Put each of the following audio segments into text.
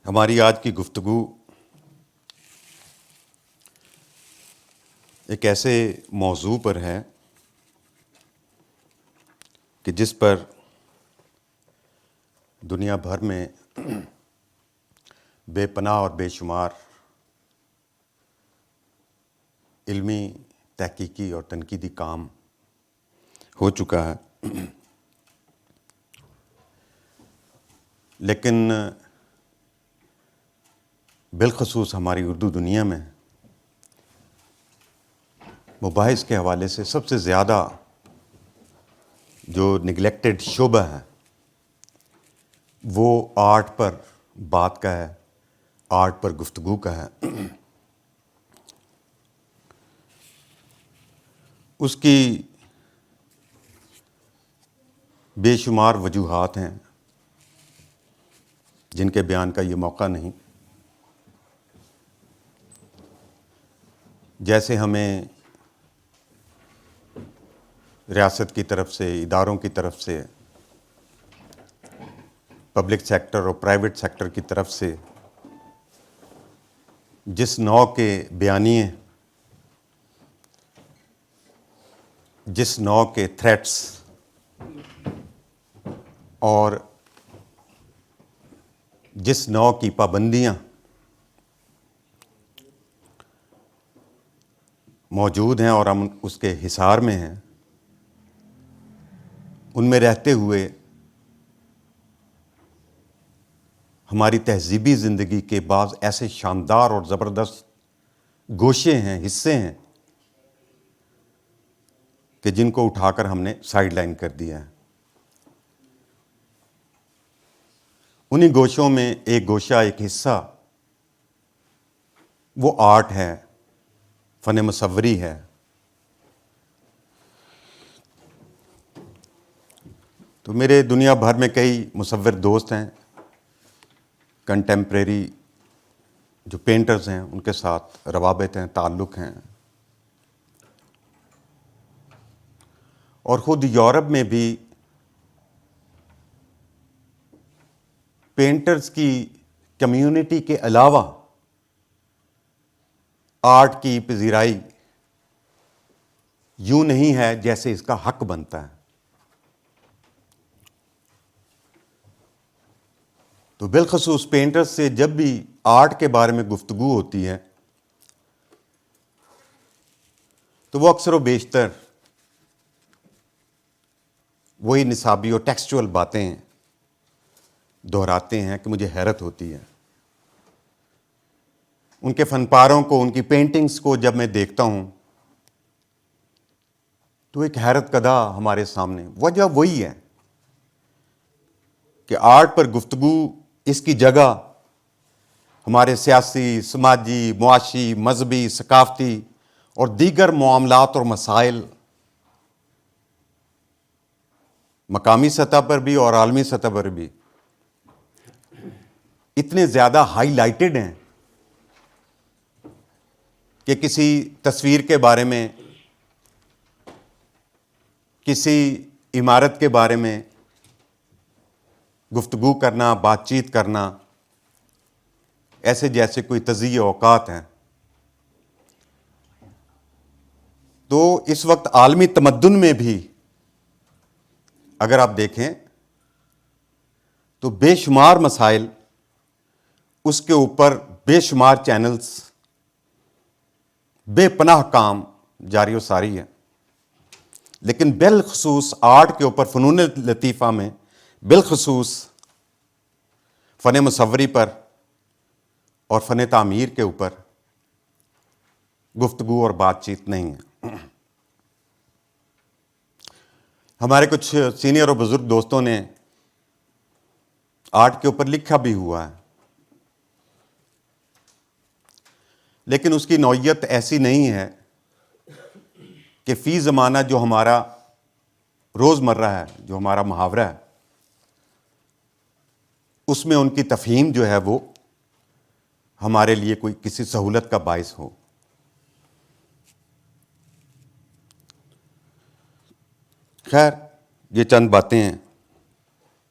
ہماری آج کی گفتگو ایک ایسے موضوع پر ہے کہ جس پر دنیا بھر میں بے پناہ اور بے شمار علمی تحقیقی اور تنقیدی کام ہو چکا ہے، لیکن بالخصوص ہماری اردو دنیا میں مباحث کے حوالے سے سب سے زیادہ جو نگلیکٹڈ شعبہ ہے وہ آرٹ پر بات کا ہے، آرٹ پر گفتگو کا ہے۔ اس کی بے شمار وجوہات ہیں جن کے بیان کا یہ موقع نہیں۔ جیسے ہمیں ریاست کی طرف سے، اداروں کی طرف سے، پبلک سیکٹر اور پرائیویٹ سیکٹر کی طرف سے جس نوع کے بیانیے، جس نوع کے تھریٹس اور جس نوع کی پابندیاں موجود ہیں اور ہم اس کے حصار میں ہیں، ان میں رہتے ہوئے ہماری تہذیبی زندگی کے بعض ایسے شاندار اور زبردست گوشے ہیں، حصے ہیں کہ جن کو اٹھا کر ہم نے سائیڈ لائن کر دیا ہے۔ انہی گوشوں میں ایک گوشہ، ایک حصہ وہ آرٹ ہے، فن مصوری ہے۔ تو میرے دنیا بھر میں کئی مصور دوست ہیں، کنٹمپریری جو پینٹرز ہیں ان کے ساتھ روابط ہیں، تعلق ہیں، اور خود یورپ میں بھی پینٹرز کی کمیونٹی کے علاوہ آرٹ کی پذیرائی یوں نہیں ہے جیسے اس کا حق بنتا ہے۔ تو بالخصوص پینٹرز سے جب بھی آرٹ کے بارے میں گفتگو ہوتی ہے تو وہ اکثر و بیشتر وہی نصابی اور ٹیکسچول باتیں دہراتے ہیں کہ مجھے حیرت ہوتی ہے۔ ان کے فن پاروں کو، ان کی پینٹنگز کو جب میں دیکھتا ہوں تو ایک حیرت کدا ہمارے سامنے وجہ وہی ہے کہ آرٹ پر گفتگو، اس کی جگہ ہمارے سیاسی، سماجی، معاشی، مذہبی، ثقافتی اور دیگر معاملات اور مسائل مقامی سطح پر بھی اور عالمی سطح پر بھی اتنے زیادہ ہائی لائٹڈ ہیں کہ کسی تصویر کے بارے میں، کسی عمارت کے بارے میں گفتگو کرنا، بات چیت کرنا ایسے جیسے کوئی تضییع اوقات ہیں۔ تو اس وقت عالمی تمدن میں بھی اگر آپ دیکھیں تو بے شمار مسائل، اس کے اوپر بے شمار چینلز، بے پناہ کام جاری و ساری ہے، لیکن بالخصوص آرٹ کے اوپر، فنون لطیفہ میں بالخصوص فن مصوری پر اور فن تعمیر کے اوپر گفتگو اور بات چیت نہیں ہے۔ ہمارے کچھ سینئر اور بزرگ دوستوں نے آرٹ کے اوپر لکھا بھی ہوا ہے، لیکن اس کی نوعیت ایسی نہیں ہے کہ فی زمانہ جو ہمارا روزمرہ ہے، جو ہمارا محاورہ ہے، اس میں ان کی تفہیم جو ہے وہ ہمارے لیے کوئی کسی سہولت کا باعث ہو۔ خیر، یہ چند باتیں ہیں،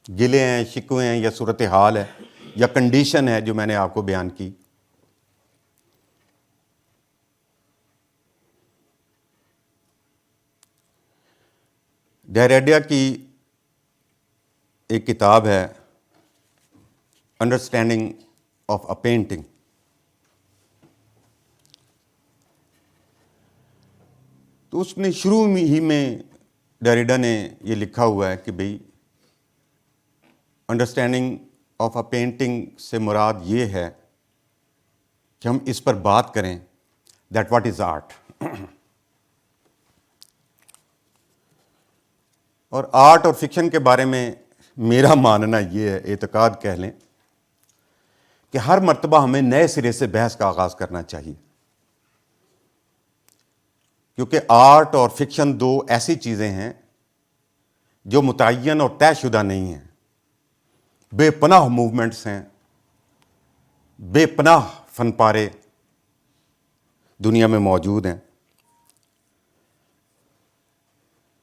گلے ہیں، شکوے ہیں یا صورتحال ہے یا کنڈیشن ہے جو میں نے آپ کو بیان کی. ڈیریڈا کی ایک کتاب ہے انڈرسٹینڈنگ آف اے پینٹنگ. تو اس نے شروع ہی میں ڈیریڈا نے یہ لکھا ہوا ہے کہ بھئی انڈرسٹینڈنگ آف اے پینٹنگ سے مراد یہ ہے کہ ہم اس پر بات کریں دیٹ واٹ از آرٹ. اور آرٹ اور فکشن کے بارے میں میرا ماننا یہ ہے، اعتقاد کہہ لیں، کہ ہر مرتبہ ہمیں نئے سرے سے بحث کا آغاز کرنا چاہیے، کیونکہ آرٹ اور فکشن دو ایسی چیزیں ہیں جو متعین اور طے شدہ نہیں ہیں. بے پناہ موومنٹس ہیں، بے پناہ فن پارے دنیا میں موجود ہیں.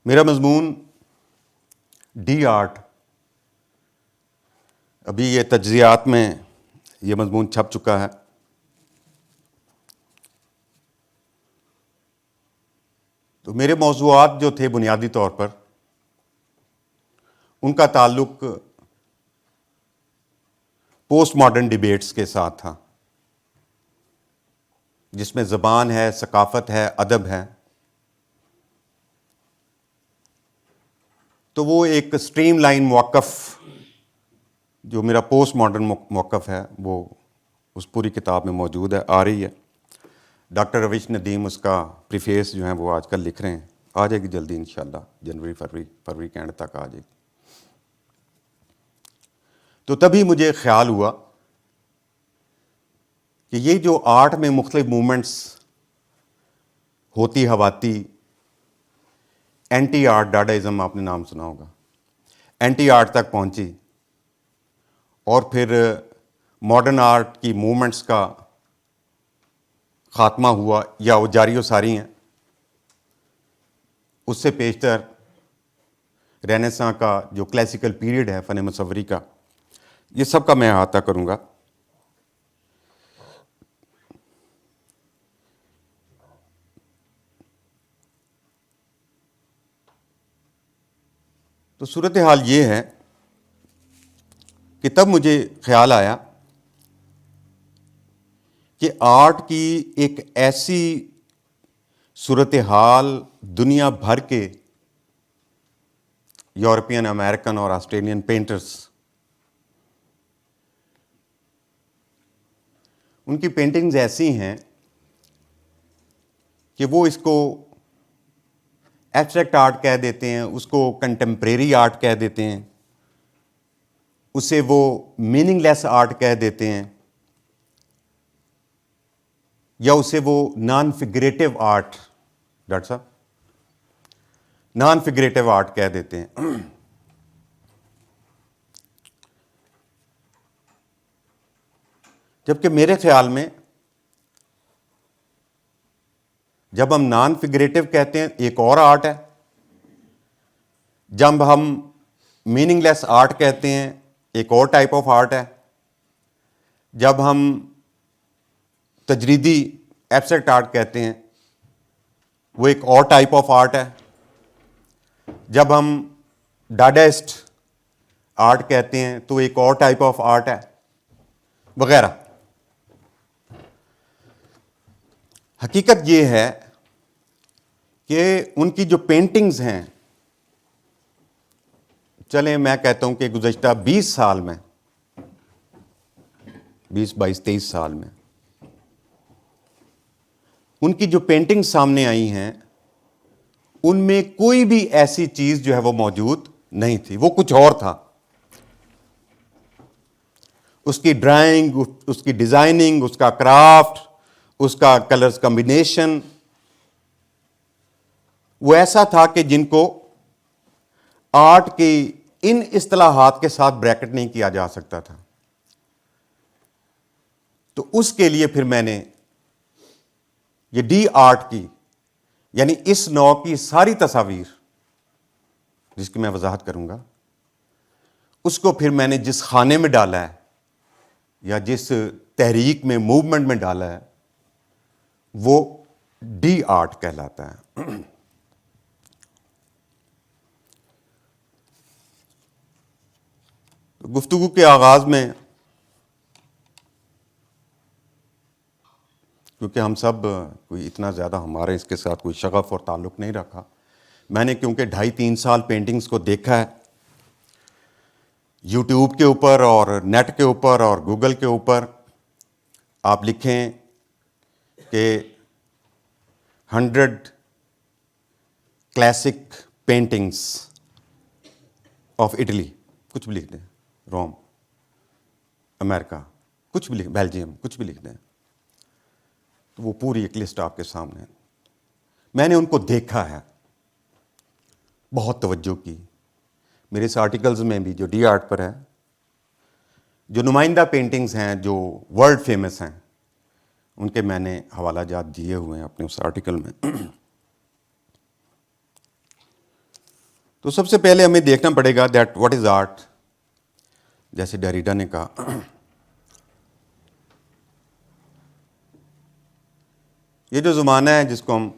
میرا مضمون ڈی آرٹ، ابھی یہ تجزیات میں یہ مضمون چھپ چکا ہے. تو میرے موضوعات جو تھے بنیادی طور پر ان کا تعلق پوسٹ ماڈرن ڈیبیٹس کے ساتھ تھا، جس میں زبان ہے، ثقافت ہے، ادب ہے. تو وہ ایک اسٹریم لائن موقف جو میرا پوسٹ ماڈرن موقف ہے وہ اس پوری کتاب میں موجود ہے، آ رہی ہے. ڈاکٹر روش ندیم اس کا پریفیس جو ہیں وہ آج کل لکھ رہے ہیں، آ جائے گی جلدی انشاءاللہ، جنوری فروری کے اینڈ تک آ جائے گی. تو تبھی مجھے خیال ہوا کہ یہ جو آرٹ میں مختلف موومنٹس ہوتی ہواتی، اینٹی آرٹ ڈاڈاازم آپ نے نام سنا ہوگا، اینٹی آرٹ تک پہنچی، اور پھر ماڈرن آرٹ کی موومنٹس کا خاتمہ ہوا یا وہ جاری و ساری ہیں. اس سے پیشتر رینیساں کا جو کلاسیکل پیریڈ ہے فن مصوری کا، یہ سب کا میں احاطہ کروں گا. تو صورتحال یہ ہے کہ تب مجھے خیال آیا کہ آرٹ کی ایک ایسی صورتحال دنیا بھر کے یورپین، امریکن اور آسٹریلین پینٹرز، ان کی پینٹنگز ایسی ہیں کہ وہ اس کو ایبسٹریکٹ آرٹ کہہ دیتے ہیں، اس کو کنٹمپریری آرٹ کہہ دیتے ہیں، اسے وہ میننگ لیس آرٹ کہہ دیتے ہیں، یا اسے وہ نان فگریٹو آرٹ، ڈاکٹر صاحب نان فگریٹو آرٹ کہہ دیتے ہیں. جبکہ میرے خیال میں جب ہم نان فگریٹو کہتے ہیں ایک اور آرٹ ہے، جب ہم میننگ لیس آرٹ کہتے ہیں ایک اور ٹائپ آف آرٹ ہے، جب ہم تجریدی ایبسٹریکٹ آرٹ کہتے ہیں وہ ایک اور ٹائپ آف آرٹ ہے، جب ہم ڈاڈائسٹ آرٹ کہتے ہیں تو ایک اور ٹائپ آف آرٹ ہے، وغیرہ. حقیقت یہ ہے کہ ان کی جو پینٹنگز ہیں، چلیں میں کہتا ہوں کہ گزشتہ 20 سال میں، 23 سال میں ان کی جو پینٹنگ سامنے آئی ہیں ان میں کوئی بھی ایسی چیز جو ہے وہ موجود نہیں تھی، وہ کچھ اور تھا. اس کی ڈرائنگ، اس کی ڈیزائننگ، اس کا کرافٹ، اس کا کلرز کمبینیشن وہ ایسا تھا کہ جن کو آرٹ کی ان اصطلاحات کے ساتھ بریکٹ نہیں کیا جا سکتا تھا. تو اس کے لیے پھر میں نے یہ ڈی آرٹ کی، یعنی اس نوع کی ساری تصاویر جس کی میں وضاحت کروں گا، اس کو پھر میں نے جس خانے میں ڈالا ہے یا جس تحریک میں موومنٹ میں ڈالا ہے وہ ڈی آرٹ کہلاتا ہے. گفتگو کے آغاز میں کیونکہ ہم سب کوئی اتنا زیادہ ہمارے اس کے ساتھ کوئی شغف اور تعلق نہیں رکھا، میں نے کیونکہ 2.5-3 سال پینٹنگز کو دیکھا ہے یوٹیوب کے اوپر اور نیٹ کے اوپر اور گوگل کے اوپر. آپ لکھیں کہ 100 کلاسک پینٹنگز آف اٹلی، کچھ بھی لکھ دیں، روم، امریکہ، کچھ بھی لکھ، بیلجیم، کچھ بھی لکھ دیں، تو وہ پوری ایک لسٹ آپ کے سامنے ہے. میں نے ان کو دیکھا ہے، بہت توجہ کی. میرے اس آرٹیکلز میں بھی جو ڈی آرٹ پر ہے، جو نمائندہ پینٹنگز ہیں جو ورلڈ فیمس ہیں، ان کے میں نے حوالہ جات دیے ہوئے ہیں اپنے اس آرٹیکل میں. تو سب سے پہلے ہمیں دیکھنا پڑے گا دیٹ واٹ از آرٹ. جیسے ڈیریڈا نے کہا، یہ جو زمانہ ہے جس کو ہم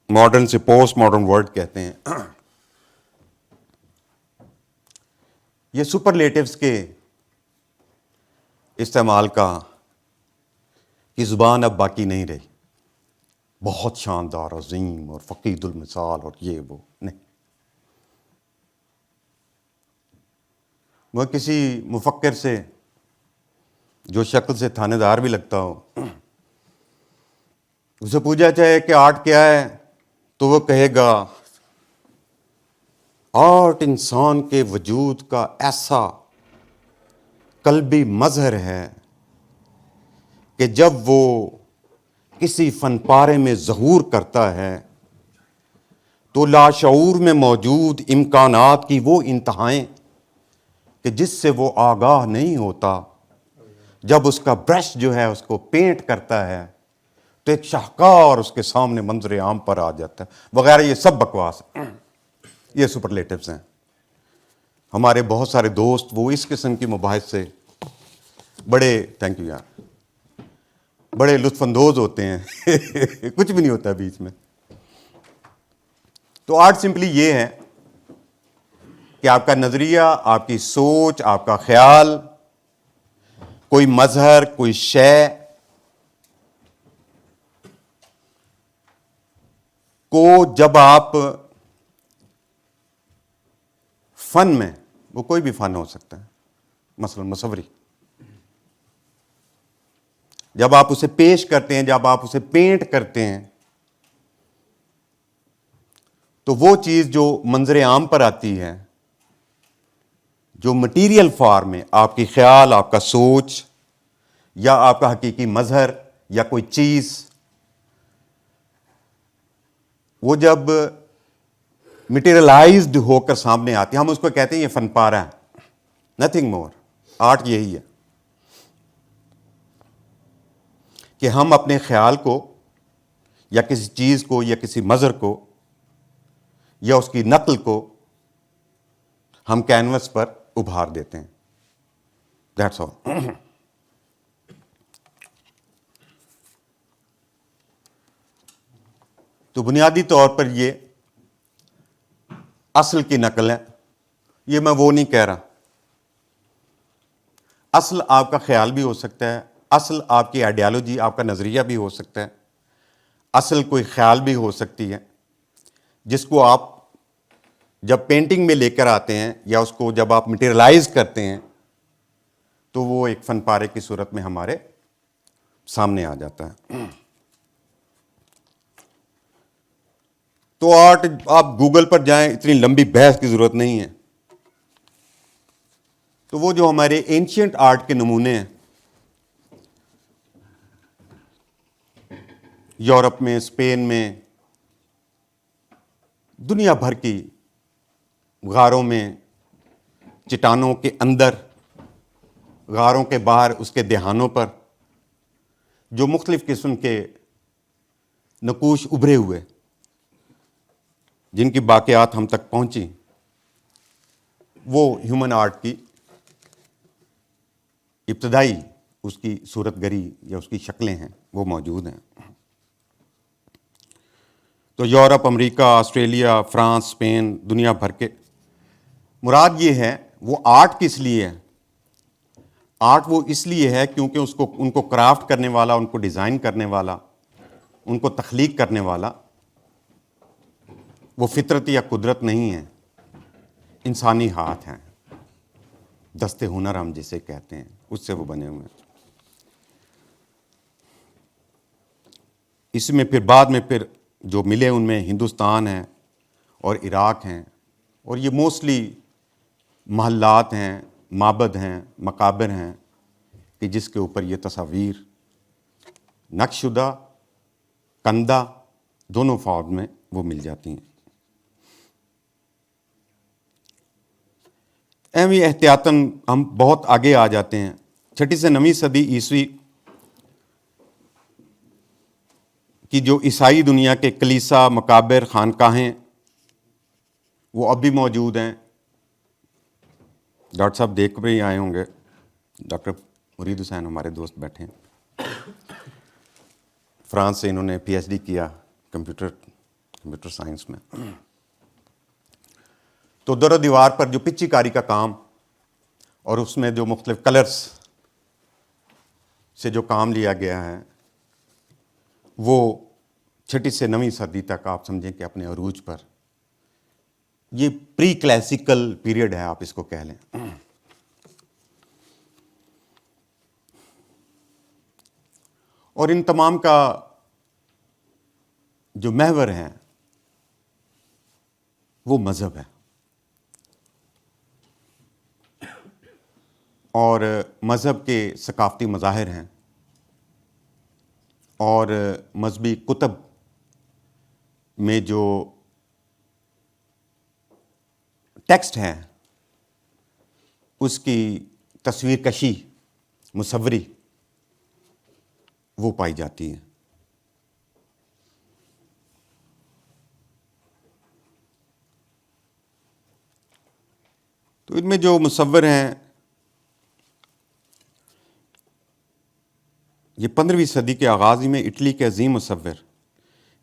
ماڈرن سے پوسٹ ماڈرن ورلڈ کہتے ہیں، یہ سپرلیٹیوز کے استعمال کی زبان اب باقی نہیں رہی. بہت شاندار، عظیم اور فقید المثال اور یہ وہ نہیں. وہ کسی مفکر سے جو شکل سے تھانے دار بھی لگتا ہو، اسے پوچھا جائے کہ آرٹ کیا ہے تو وہ کہے گا آرٹ انسان کے وجود کا ایسا قلبی مظہر ہے کہ جب وہ کسی فن پارے میں ظہور کرتا ہے تو لاشعور میں موجود امکانات کی وہ انتہائیں کہ جس سے وہ آگاہ نہیں ہوتا، جب اس کا برش جو ہے اس کو پینٹ کرتا ہے تو ایک شاہکار اس کے سامنے منظر عام پر آ جاتا ہے وغیرہ. یہ سب بکواس ہے، یہ سپرلیٹیوز ہیں. ہمارے بہت سارے دوست وہ اس قسم کی مباحث سے بڑے تھینک یو یار بڑے لطف اندوز ہوتے ہیں. کچھ بھی نہیں ہوتا بیچ میں. تو آرٹ سمپلی یہ ہے کہ آپ کا نظریہ، آپ کی سوچ، آپ کا خیال، کوئی مظہر، کوئی شے کو جب آپ فن میں، وہ کوئی بھی فن ہو سکتا ہے، مثلا مصوری، جب آپ اسے پیش کرتے ہیں، جب آپ اسے پینٹ کرتے ہیں، تو وہ چیز جو منظر عام پر آتی ہے، جو مٹیریل فارم میں آپ کی خیال، آپ کا سوچ یا آپ کا حقیقی مظہر یا کوئی چیز، وہ جب مٹیریلائزڈ ہو کر سامنے آتی ہے، ہم اس کو کہتے ہیں یہ فن پارہ ہے. نتھنگ مور. آرٹ یہی ہے کہ ہم اپنے خیال کو یا کسی چیز کو یا کسی مظہر کو یا اس کی نقل کو ہم کینوس پر ابھار دیتے ہیں. That's all. تو بنیادی طور پر یہ اصل کی نقل ہے. یہ میں وہ نہیں کہہ رہا. اصل آپ کا خیال بھی ہو سکتا ہے، اصل آپ کی آئیڈیالوجی، آپ کا نظریہ بھی ہو سکتا ہے، اصل کوئی خیال بھی ہو سکتی ہے جس کو آپ جب پینٹنگ میں لے کر آتے ہیں یا اس کو جب آپ مٹیریلائز کرتے ہیں تو وہ ایک فن پارے کی صورت میں ہمارے سامنے آ جاتا ہے. تو آرٹ آپ گوگل پر جائیں، اتنی لمبی بحث کی ضرورت نہیں ہے. تو وہ جو ہمارے اینشینٹ آرٹ کے نمونے ہیں، یورپ میں، اسپین میں، دنیا بھر کی غاروں میں، چٹانوں کے اندر، غاروں کے باہر، اس کے دہانوں پر جو مختلف قسم کے نقوش ابھرے ہوئے، جن کی باقیات ہم تک پہنچی، وہ ہیومن آرٹ کی ابتدائی اس کی صورت گری یا اس کی شکلیں ہیں وہ موجود ہیں. تو یورپ، امریکہ، آسٹریلیا، فرانس، اسپین، دنیا بھر کے. مراد یہ ہے وہ آرٹ کس لیے ہے؟ آرٹ وہ اس لیے ہے کیونکہ ان کو کرافٹ کرنے والا، ان کو ڈیزائن کرنے والا، ان کو تخلیق کرنے والا وہ فطرت یا قدرت نہیں ہے، انسانی ہاتھ ہیں، دست ہنر ہم جسے کہتے ہیں، اس سے وہ بنے ہوئے ہیں. اس میں پھر بعد میں پھر جو ملے ان میں ہندوستان ہے اور عراق ہیں، اور یہ موسٹلی محلات ہیں، معبد ہیں، مقابر ہیں کہ جس کے اوپر یہ تصاویر نقش شدہ، کندہ دونوں فارم میں وہ مل جاتی ہیں. ایویں احتیاطاً ہم بہت آگے آ جاتے ہیں. 6 سے 9 صدی عیسوی کی جو عیسائی دنیا کے کلیسا، مقابر، خانقاہیں وہ اب بھی موجود ہیں. ڈاکٹر صاحب دیکھ بھی آئے ہوں گے، ڈاکٹر مرید حسین ہمارے دوست بیٹھے ہیں، فرانس سے انہوں نے پی ایچ ڈی کیا کمپیوٹر سائنس میں. تو در و دیوار پر جو پچی کاری کا کام اور اس میں جو مختلف کلرز سے جو کام لیا گیا ہے وہ 6 سے 9 صدی تک آپ سمجھیں کہ اپنے عروج پر، یہ پری کلاسیکل پیریڈ ہے آپ اس کو کہہ لیں. اور ان تمام کا جو محور ہے وہ مذہب ہے، اور مذہب کے ثقافتی مظاہر ہیں، اور مذہبی کتب میں جو ٹیکسٹ ہیں اس کی تصویر کشی، مصوری وہ پائی جاتی ہے. تو ان میں جو مصور ہیں یہ 15ویں صدی کے آغاز میں اٹلی کے عظیم مصور،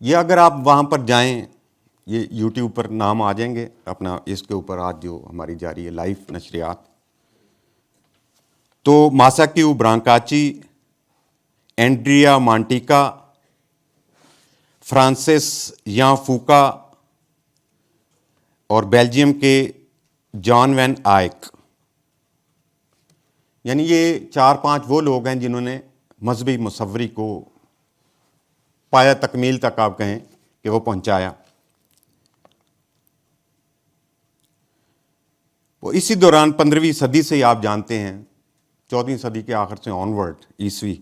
یہ اگر آپ وہاں پر جائیں، یہ یوٹیوب پر نام آ جائیں گے اپنا، اس کے اوپر آج جو ہماری جاری ہے لائیو نشریات، تو ماساکیو برانکاچی، اینڈریا مانٹیکا، فرانسس یان فوکا اور بیلجیم کے جان وین آئک، یعنی یہ 4-5 وہ لوگ ہیں جنہوں نے مذہبی مصوری کو پایا تکمیل تک آپ کہیں کہ وہ پہنچایا. وہ اسی دوران 15ویں صدی سے ہی آپ جانتے ہیں، 14ویں صدی کے آخر سے آنورڈ عیسوی،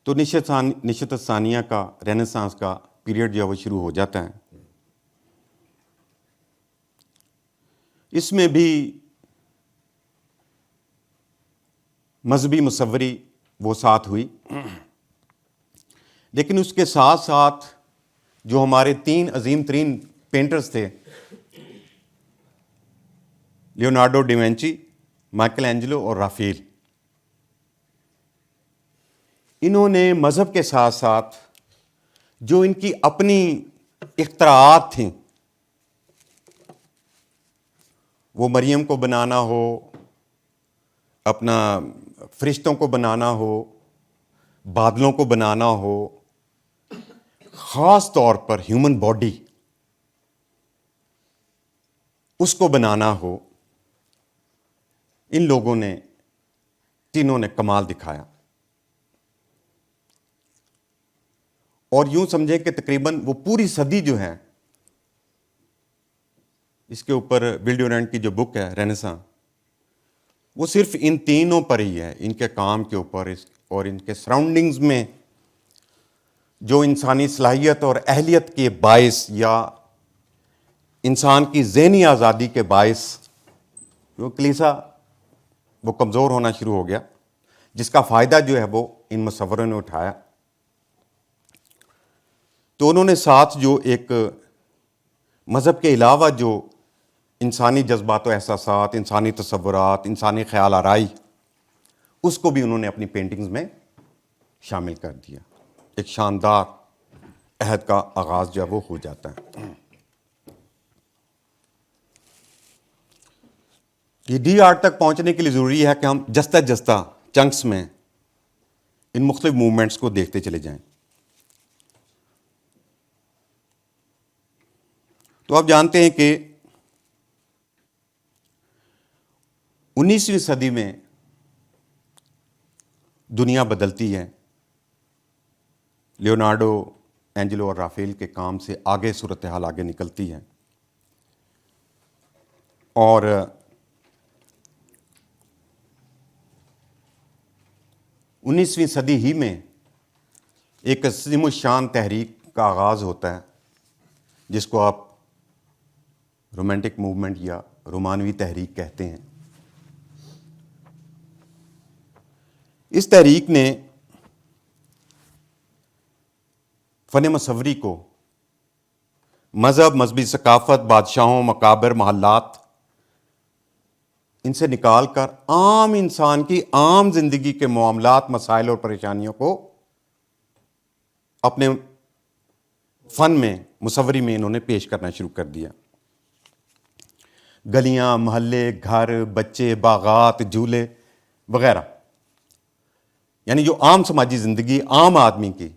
تو نشت ثانیہ کا، رینیسانس کا پیریڈ جو وہ شروع ہو جاتا ہے. اس میں بھی مذہبی مصوری وہ ساتھ ہوئی، لیکن اس کے ساتھ ساتھ جو ہمارے 3 عظیم ترین پینٹرز تھے، لیونارڈو ڈی وینچی، مائیکل اینجلو اور رافیل، انہوں نے مذہب کے ساتھ ساتھ جو ان کی اپنی اختراعات تھیں، وہ مریم کو بنانا ہو، اپنا فرشتوں کو بنانا ہو، بادلوں کو بنانا ہو، خاص طور پر ہیومن باڈی اس کو بنانا ہو، ان لوگوں نے تینوں نے کمال دکھایا. اور یوں سمجھیں کہ تقریباً وہ پوری صدی جو ہے، اس کے اوپر ول ڈیورینٹ کی جو بک ہے رینیساں، وہ صرف ان تینوں پر ہی ہے، ان کے کام کے اوپر اور ان کے سراؤنڈنگز میں جو انسانی صلاحیت اور اہلیت کے باعث یا انسان کی ذہنی آزادی کے باعث وہ کلیسا وہ کمزور ہونا شروع ہو گیا، جس کا فائدہ جو ہے وہ ان مصوروں نے اٹھایا. تو انہوں نے ساتھ جو ایک مذہب کے علاوہ جو انسانی جذبات و احساسات، انسانی تصورات، انسانی خیال آرائی اس کو بھی انہوں نے اپنی پینٹنگز میں شامل کر دیا. ایک شاندار عہد کا آغاز جو ہے وہ ہو جاتا ہے. یہ ڈی آرٹ تک پہنچنے کے لیے ضروری ہے کہ ہم جستہ جستہ چنکس میں ان مختلف موومنٹس کو دیکھتے چلے جائیں. تو آپ جانتے ہیں کہ 19ویں صدی میں دنیا بدلتی ہے. لیونارڈو اینجلو اور رافیل کے کام سے آگے صورتحال آگے نکلتی ہے, اور 19ویں صدی ہی میں ایک عظیم الشان تحریک کا آغاز ہوتا ہے جس کو آپ رومانٹک موومنٹ یا رومانوی تحریک کہتے ہیں. اس تحریک نے فن مصوری کو مذہب, مذہبی ثقافت, بادشاہوں, مقابر, محلات, ان سے نکال کر عام انسان کی عام زندگی کے معاملات, مسائل اور پریشانیوں کو اپنے فن میں, مصوری میں انہوں نے پیش کرنا شروع کر دیا. گلیاں, محلے, گھر, بچے, باغات, جھولے وغیرہ, یعنی جو عام سماجی زندگی عام آدمی کی,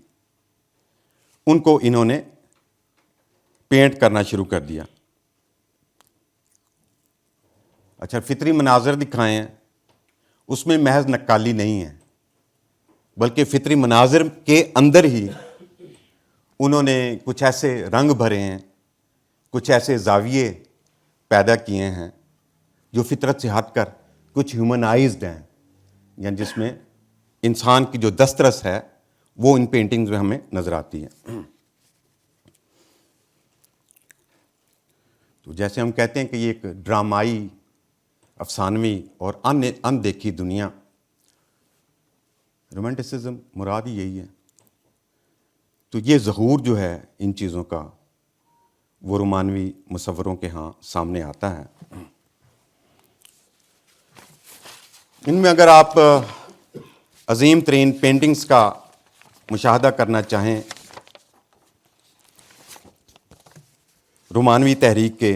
ان کو انہوں نے پینٹ کرنا شروع کر دیا. اچھا, فطری مناظر دکھائے ہیں, اس میں محض نقالی نہیں ہے, بلکہ فطری مناظر کے اندر ہی انہوں نے کچھ ایسے رنگ بھرے ہیں, کچھ ایسے زاویے پیدا کیے ہیں جو فطرت سے ہٹ کر کچھ ہیومنائزڈ ہیں, یعنی جس میں انسان کی جو دسترس ہے وہ ان پینٹنگز میں ہمیں نظر آتی ہے. تو جیسے ہم کہتے ہیں کہ یہ ایک ڈرامائی, افسانوی اور اندیکھی دنیا, رومانٹسزم مراد ہی یہی ہے. تو یہ ظہور جو ہے ان چیزوں کا وہ رومانوی مصوروں کے ہاں سامنے آتا ہے. ان میں اگر آپ عظیم ترین پینٹنگز کا مشاہدہ کرنا چاہیں رومانوی تحریک کے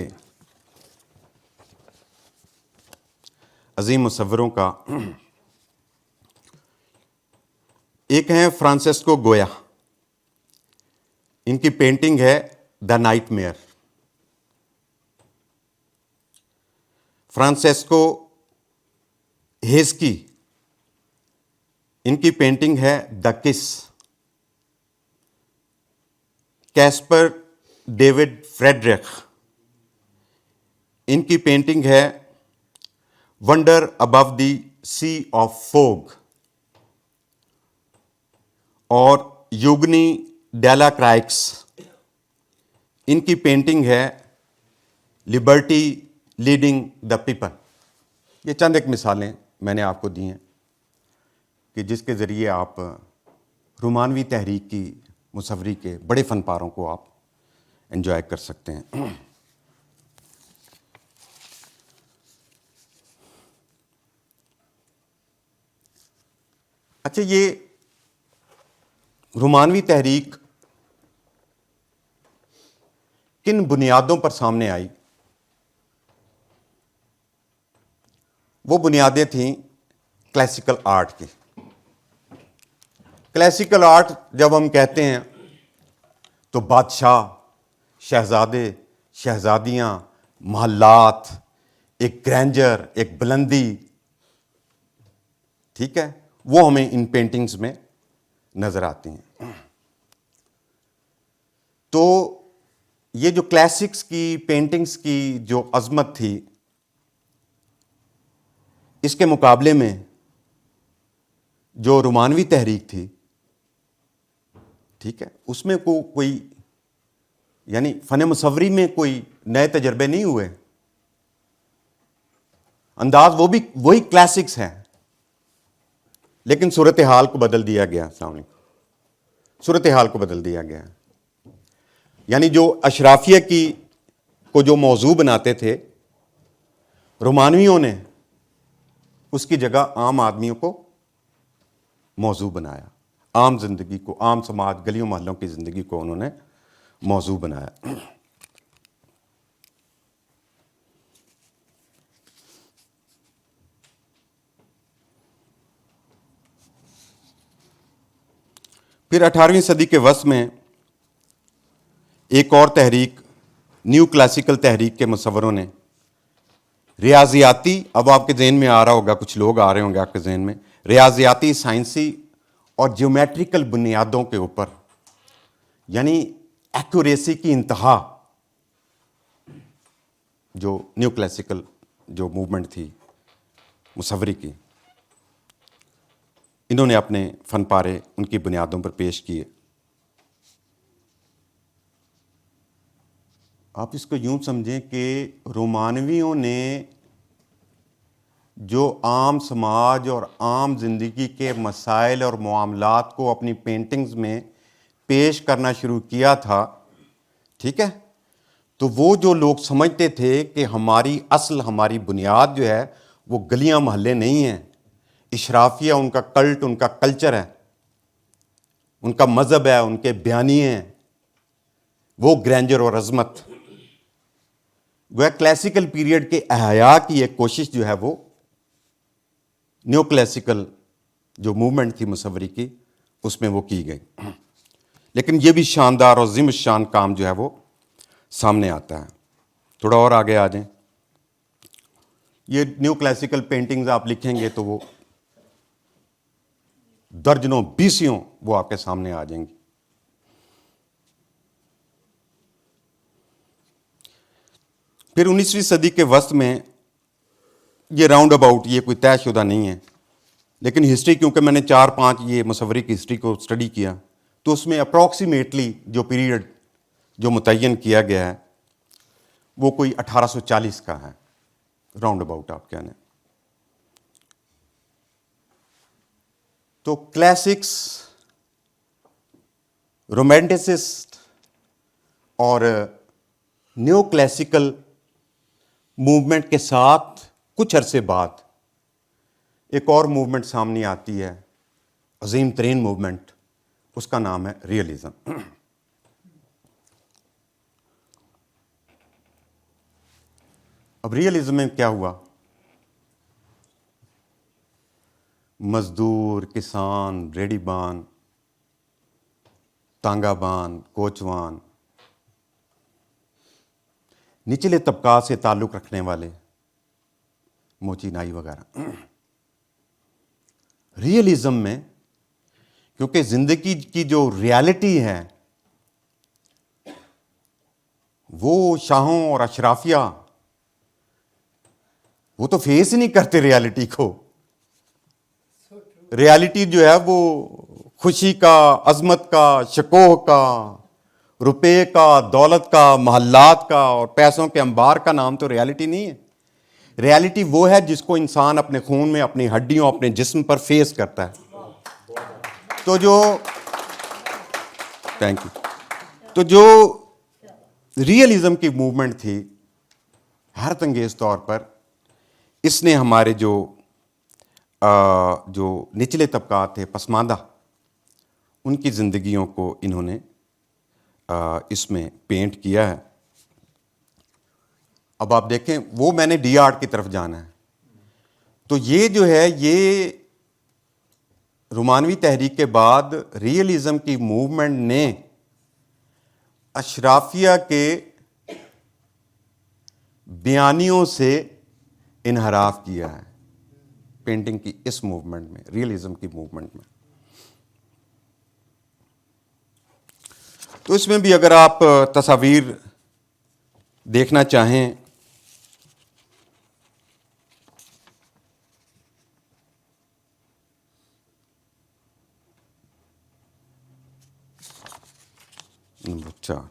عظیم مصوروں کا, ایک ہیں فرانسسکو گویا. ان کی پینٹنگ ہے دا نائٹ میئر. فرانسسکو ہیسکی, ان کی پینٹنگ ہے دا کس. کیسپر ڈیوڈ فریڈرک, ان کی پینٹنگ ہے wanderer above the sea of fog. اور یوگنی ڈیلا کرائکس, ان کی پینٹنگ ہے لبرٹی لیڈنگ دا پیپل. یہ چند ایک مثالیں میں نے آپ کو دی ہیں کہ جس کے ذریعے آپ رومانوی تحریک کی مصوری کے بڑے فن پاروں کو آپ انجوائے کر سکتے ہیں. اچھا, یہ رومانوی تحریک کن بنیادوں پر سامنے آئی؟ وہ بنیادیں تھیں کلاسیکل آرٹ کی. کلاسیکل آرٹ جب ہم کہتے ہیں تو بادشاہ, شہزادے, شہزادیاں, محلات, ایک گرینجر, ایک بلندی, ٹھیک ہے, وہ ہمیں ان پینٹنگز میں نظر آتی ہیں. تو یہ جو کلاسکس کی پینٹنگز کی جو عظمت تھی, اس کے مقابلے میں جو رومانوی تحریک تھی, ٹھیک ہے, اس میں کوئی یعنی فن مصوری میں کوئی نئے تجربے نہیں ہوئے. انداز وہ بھی وہی کلاسکس ہیں, لیکن صورتحال کو بدل دیا گیا. السلام علیکم. صورتحال کو بدل دیا گیا. یعنی جو اشرافیہ کو جو موضوع بناتے تھے, رومانویوں نے اس کی جگہ عام آدمیوں کو موضوع بنایا. عام زندگی کو, عام سماج, گلیوں محلوں کی زندگی کو انہوں نے موضوع بنایا. پھر 18ویں صدی کے وسط میں ایک اور تحریک, نیو کلاسیکل تحریک کے مصوروں نے ریاضیاتی, اب آپ کے ذہن میں آ رہا ہوگا, کچھ لوگ آ رہے ہوں گے آپ کے ذہن میں, ریاضیاتی, سائنسی اور جیومیٹریکل بنیادوں کے اوپر, یعنی ایکوریسی کی انتہا, جو نیو کلاسیکل جو موومنٹ تھی مصوری کی, انہوں نے اپنے فن پارے ان کی بنیادوں پر پیش کیے. آپ اس کو یوں سمجھیں کہ رومانویوں نے جو عام سماج اور عام زندگی کے مسائل اور معاملات کو اپنی پینٹنگز میں پیش کرنا شروع کیا تھا, ٹھیک ہے, تو وہ جو لوگ سمجھتے تھے کہ ہماری اصل, ہماری بنیاد جو ہے وہ گلیاں محلے نہیں ہیں, اشرافیہ ان کا کلٹ, ان کا کلچر ہے, ان کا مذہب ہے, ان کے بیانیے ہیں, وہ گرینجر اور عظمت, وہ کلاسیکل پیریڈ کے احیاء کی ایک کوشش جو ہے وہ نیو کلاسیکل جو موومنٹ تھی مصوری کی, اس میں وہ کی گئی. لیکن یہ بھی شاندار اور عظیم الشان کام جو ہے وہ سامنے آتا ہے. تھوڑا اور آگے آ جائیں. یہ نیو کلاسیکل پینٹنگز آپ لکھیں گے تو وہ درجنوں, بیسیوں وہ آپ کے سامنے آ جائیں گی. پھر 19ویں صدی کے وسط میں, یہ راؤنڈ اباؤٹ, یہ کوئی طے شدہ نہیں ہے, لیکن ہسٹری, کیونکہ میں نے 4-5 یہ مصوری کی ہسٹری کو اسٹڈی کیا, تو اس میں اپروکسیمیٹلی جو پیریڈ جو متعین کیا گیا ہے وہ کوئی 1840 کا ہے, راؤنڈ اباؤٹ آپ کہنے. تو کلاسکس, رومانٹسسٹ اور نیو کلاسیکل موومنٹ کے ساتھ کچھ عرصے بعد ایک اور موومنٹ سامنے آتی ہے, عظیم ترین موومنٹ, اس کا نام ہے ریئلزم. اب ریئلزم میں کیا ہوا؟ مزدور, کسان, ریڑی بان, تانگا بان, کوچوان, نچلے طبقات سے تعلق رکھنے والے, موچی نائی وغیرہ. ریئلزم میں کیونکہ زندگی کی جو ریالٹی ہے وہ شاہوں اور اشرافیہ وہ تو فیس ہی نہیں کرتے ریالٹی کو. ریالٹی جو ہے وہ خوشی کا, عظمت کا, شکوہ کا, روپے کا, دولت کا, محلات کا اور پیسوں کے انبار کا نام تو ریالٹی نہیں ہے. ریالٹی وہ ہے جس کو انسان اپنے خون میں, اپنی ہڈیوں, اپنے جسم پر فیس کرتا ہے. تو جو ریئلزم کی موومنٹ تھی حیرت انگیز طور پر, اس نے ہمارے جو نچلے طبقات تھے, پسماندہ, ان کی زندگیوں کو انہوں نے اس میں پینٹ کیا ہے. اب آپ دیکھیں, وہ میں نے ڈی آرٹ کی طرف جانا ہے, تو یہ جو ہے یہ رومانوی تحریک کے بعد ریئلزم کی موومنٹ نے اشرافیہ کے بیانیوں سے انحراف کیا ہے پینٹنگ کی اس موومنٹ میں, ریئلزم کی موومنٹ میں. تو اس میں بھی اگر آپ تصاویر دیکھنا چاہیں نمبر 4,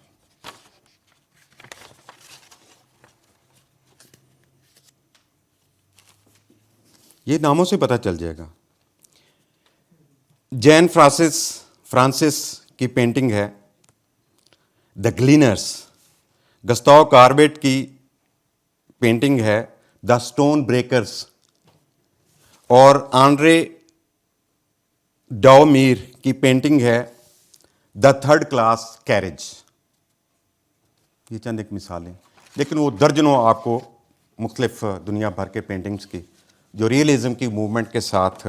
یہ ناموں سے پتہ چل جائے گا. جین فرانسس کی پینٹنگ ہے دا گلینرز. گستاو کاربیٹ کی پینٹنگ ہے دا سٹون بریکرز. اور آنڈرے ڈاؤ میر کی پینٹنگ ہے دا تھرڈ کلاس کیریج. یہ چند ایک مثالیں، لیکن وہ درجنوں آپ کو مختلف دنیا بھر کے پینٹنگز کی جو ریئلزم کی موومنٹ کے ساتھ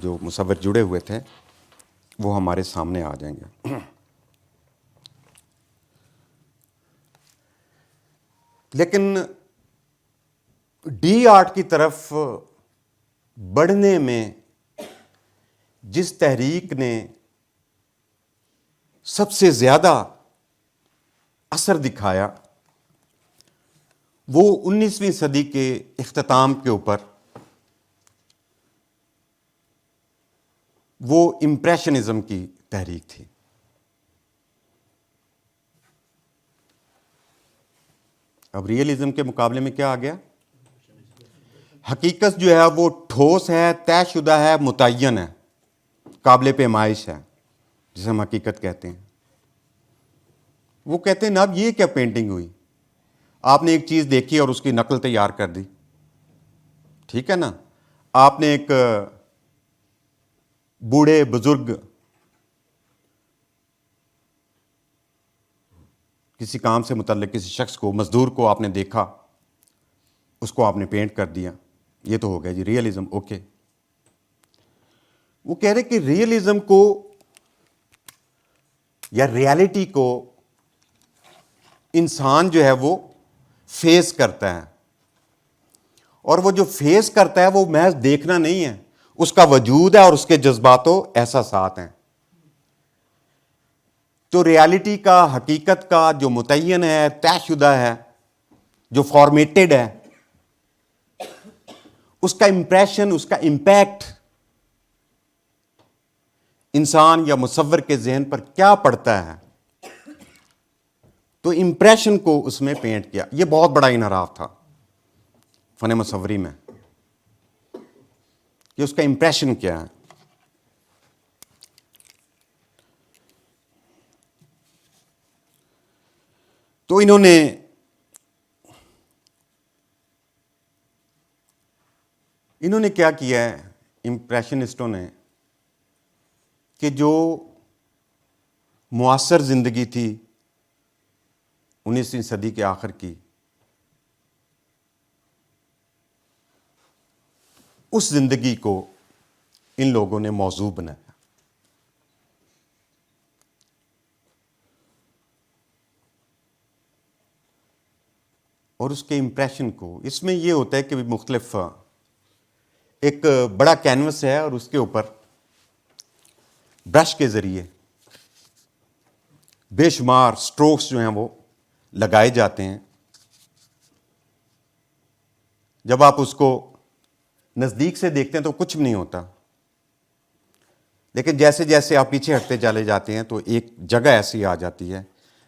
جو مصور جڑے ہوئے تھے وہ ہمارے سامنے آ جائیں گے. لیکن ڈی آرٹ کی طرف بڑھنے میں جس تحریک نے سب سے زیادہ اثر دکھایا وہ 19ویں صدی کے اختتام کے اوپر وہ امپریشنزم کی تحریک تھی. اب ریئلزم کے مقابلے میں کیا آ گیا؟ حقیقت جو ہے وہ ٹھوس ہے، طے شدہ ہے، متعین ہے، قابل پیمائش ہے، جسے ہم حقیقت کہتے ہیں. وہ کہتے ہیں نا اب یہ کیا پینٹنگ ہوئی، آپ نے ایک چیز دیکھی اور اس کی نقل تیار کر دی، ٹھیک ہے نا. آپ نے ایک بوڑھے بزرگ کسی کام سے متعلق کسی شخص کو، مزدور کو آپ نے دیکھا، اس کو آپ نے پینٹ کر دیا، یہ تو ہو گیا جی ریئلزم. اوکے. وہ کہہ رہے کہ ریئلزم کو یا ریالٹی کو انسان جو ہے وہ فیس کرتا ہے، اور وہ جو فیس کرتا ہے وہ محض دیکھنا نہیں ہے، اس کا وجود ہے اور اس کے جذبات و احساسات ہیں. تو ریالٹی کا، حقیقت کا جو متعین ہے، طے شدہ ہے، جو فارمیٹڈ ہے، اس کا امپریشن، اس کا امپیکٹ انسان یا مصور کے ذہن پر کیا پڑتا ہے، تو امپریشن کو اس میں پینٹ کیا. یہ بہت بڑا انحراف تھا فن مصوری میں کہ اس کا امپریشن کیا ہے. تو انہوں نے کیا کیا ہے امپریشنسٹوں نے کہ جو معاصر زندگی تھی 19ویں صدی کے آخر کی، اس زندگی کو ان لوگوں نے موضوع بنایا. اور اس کے امپریشن کو، اس میں یہ ہوتا ہے کہ مختلف ایک بڑا کینوس ہے اور اس کے اوپر برش کے ذریعے بے شمار سٹروکس جو ہیں وہ لگائے جاتے ہیں. جب آپ اس کو نزدیک سے دیکھتے ہیں تو کچھ بھی نہیں ہوتا، لیکن جیسے جیسے آپ پیچھے ہٹتے چلے جاتے ہیں تو ایک جگہ ایسی آ جاتی ہے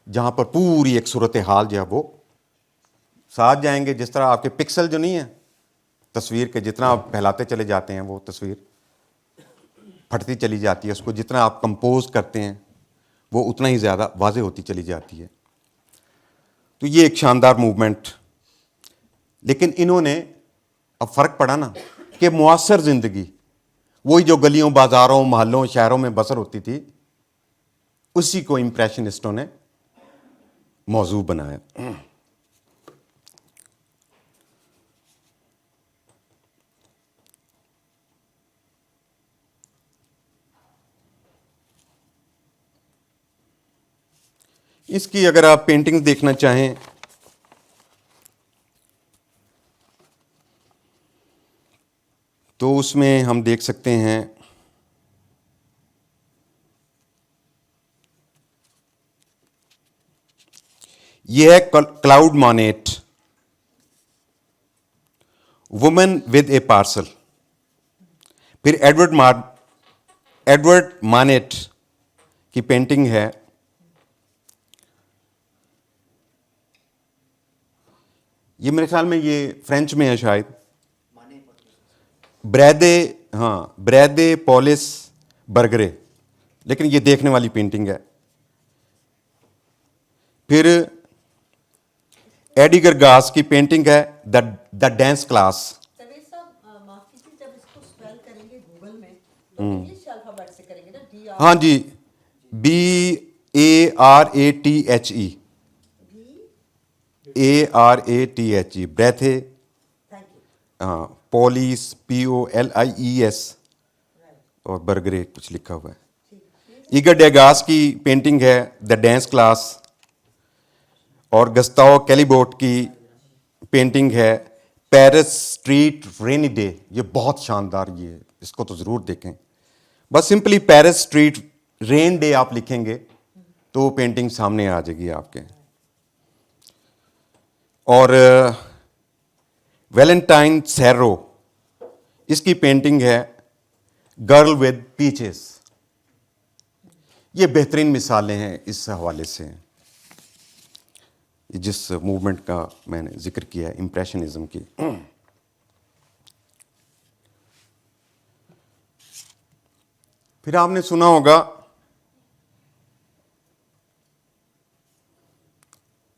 جہاں پر پوری ایک صورتحال جو ہے وہ ساتھ جائیں گے. جس طرح آپ کے پکسل جو نہیں ہیں تصویر کے، جتنا آپ پھیلاتے چلے جاتے ہیں وہ تصویر پھٹتی چلی جاتی ہے، اس کو جتنا آپ کمپوز کرتے ہیں وہ اتنا ہی زیادہ واضح ہوتی چلی جاتی ہے. تو یہ ایک شاندار موومنٹ. لیکن انہوں نے اب فرق پڑا نا کہ معاصر زندگی وہی جو گلیوں، بازاروں، محلوں، شہروں میں بسر ہوتی تھی، اسی کو امپریشنسٹوں نے موضوع بنایا. اس کی اگر آپ پینٹنگ دیکھنا چاہیں تو اس میں ہم دیکھ سکتے ہیں یہ ہے Claude Monet, woman with a parcel. پھر ایڈورڈ مانیٹ کی پینٹنگ ہے یہ میرے خیال میں یہ فرینچ میں ہے شاید، بریدے پولس برگرے، لیکن یہ دیکھنے والی پینٹنگ ہے. پھر ایڈیگر گاس کی پینٹنگ ہے دا ڈانس کلاس. معاف کیجیے، جب اس کو اسپیل کریں گے گوگل میں تو انگلش الفابیٹ سے کریں گے نا, ڈی آر ہاں جی, BARATHE, ARATHE, بریتھے, تھینک یو, ہاں, پولیس POLIES, اور برگرے کچھ لکھا ہوا ہے. ایگر ڈیگاس کی پینٹنگ ہے دا ڈانس کلاس, اور گستاؤ کیلیبوٹ کی پینٹنگ ہے پیرس اسٹریٹ رینی ڈے. یہ بہت شاندار, یہ اس کو تو ضرور دیکھیں. بس سمپلی پیرس اسٹریٹ رین ڈے آپ لکھیں گے تو وہ پینٹنگ سامنے آ جائے گی آپ کے. اور ویلنٹائن سیرو, اس کی پینٹنگ ہے گرل ود پیچز. یہ بہترین مثالیں ہیں اس حوالے سے, جس موومنٹ کا میں نے ذکر کیا ہے, امپریشنزم کی. پھر آپ نے سنا ہوگا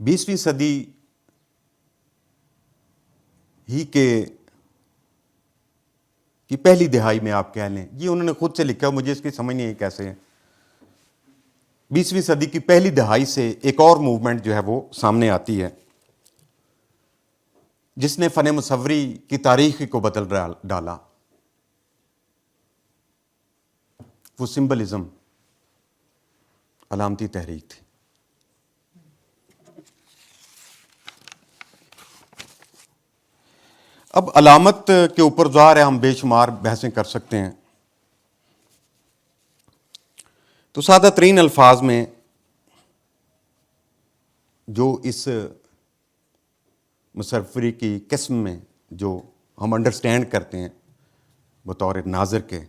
20ویں صدی ہی کی پہلی دہائی میں آپ کہہ لیں, یہ انہوں نے خود سے لکھا, مجھے اس کی سمجھ نہیں ہے کیسے ہے. 20ویں صدی کی پہلی دہائی سے ایک اور موومنٹ جو ہے وہ سامنے آتی ہے, جس نے فن مصوری کی تاریخ کو بدل ڈالا. وہ سمبلزم, علامتی تحریک تھی. اب علامت کے اوپر ظاہر ہے ہم بے شمار بحثیں کر سکتے ہیں. تو سادہ ترین الفاظ میں جو اس مصوری کی قسم میں جو ہم انڈرسٹینڈ کرتے ہیں بطور ناظر کے,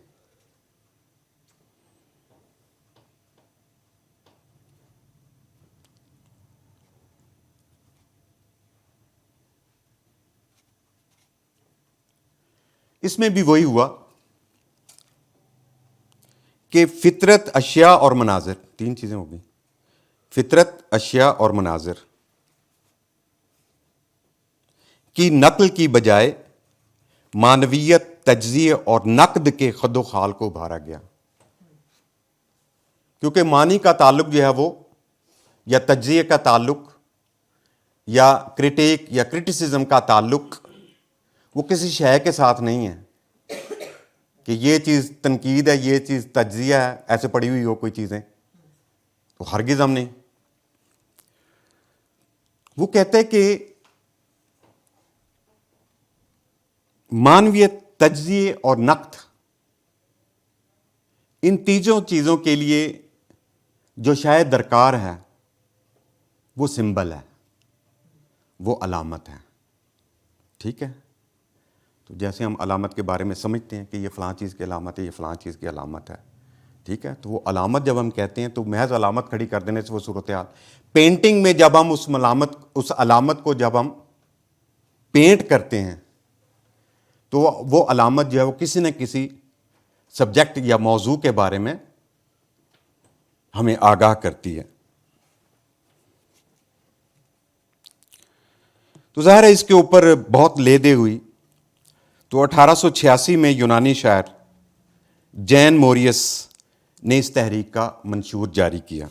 اس میں بھی وہی ہوا کہ فطرت, اشیاء اور مناظر, تین چیزیں ہو گئی. فطرت, اشیاء اور مناظر کی نقل کی بجائے معنویت, تجزیے اور نقد کے خد و خال کو ابھارا گیا. کیونکہ معنی کا تعلق جو ہے وہ, یا تجزیے کا تعلق, یا کرٹیک یا کرٹیسزم کا تعلق وہ کسی شے کے ساتھ نہیں ہے کہ یہ چیز تنقید ہے, یہ چیز تجزیہ ہے, ایسے پڑی ہوئی ہو کوئی چیزیں, تو ہرگز ہم نہیں. وہ کہتے ہیں کہ معنویت, تجزیے اور نقد, ان تینوں چیزوں کے لیے جو شاید درکار ہے وہ سمبل ہے, وہ علامت ہے. ٹھیک ہے, تو جیسے ہم علامت کے بارے میں سمجھتے ہیں کہ یہ فلاں چیز کی علامت ہے, یہ فلاں چیز کی علامت ہے. ٹھیک ہے, تو وہ علامت جب ہم کہتے ہیں تو محض علامت کھڑی کر دینے سے وہ صورتحال. پینٹنگ میں جب ہم اس علامت کو جب ہم پینٹ کرتے ہیں تو وہ علامت جو ہے وہ کسی نہ کسی سبجیکٹ یا موضوع کے بارے میں ہمیں آگاہ کرتی ہے. تو ظاہر ہے اس کے اوپر بہت لے دے ہوئی. تو 1886 میں یونانی شاعر جین موریس نے اس تحریک کا منشور جاری کیا.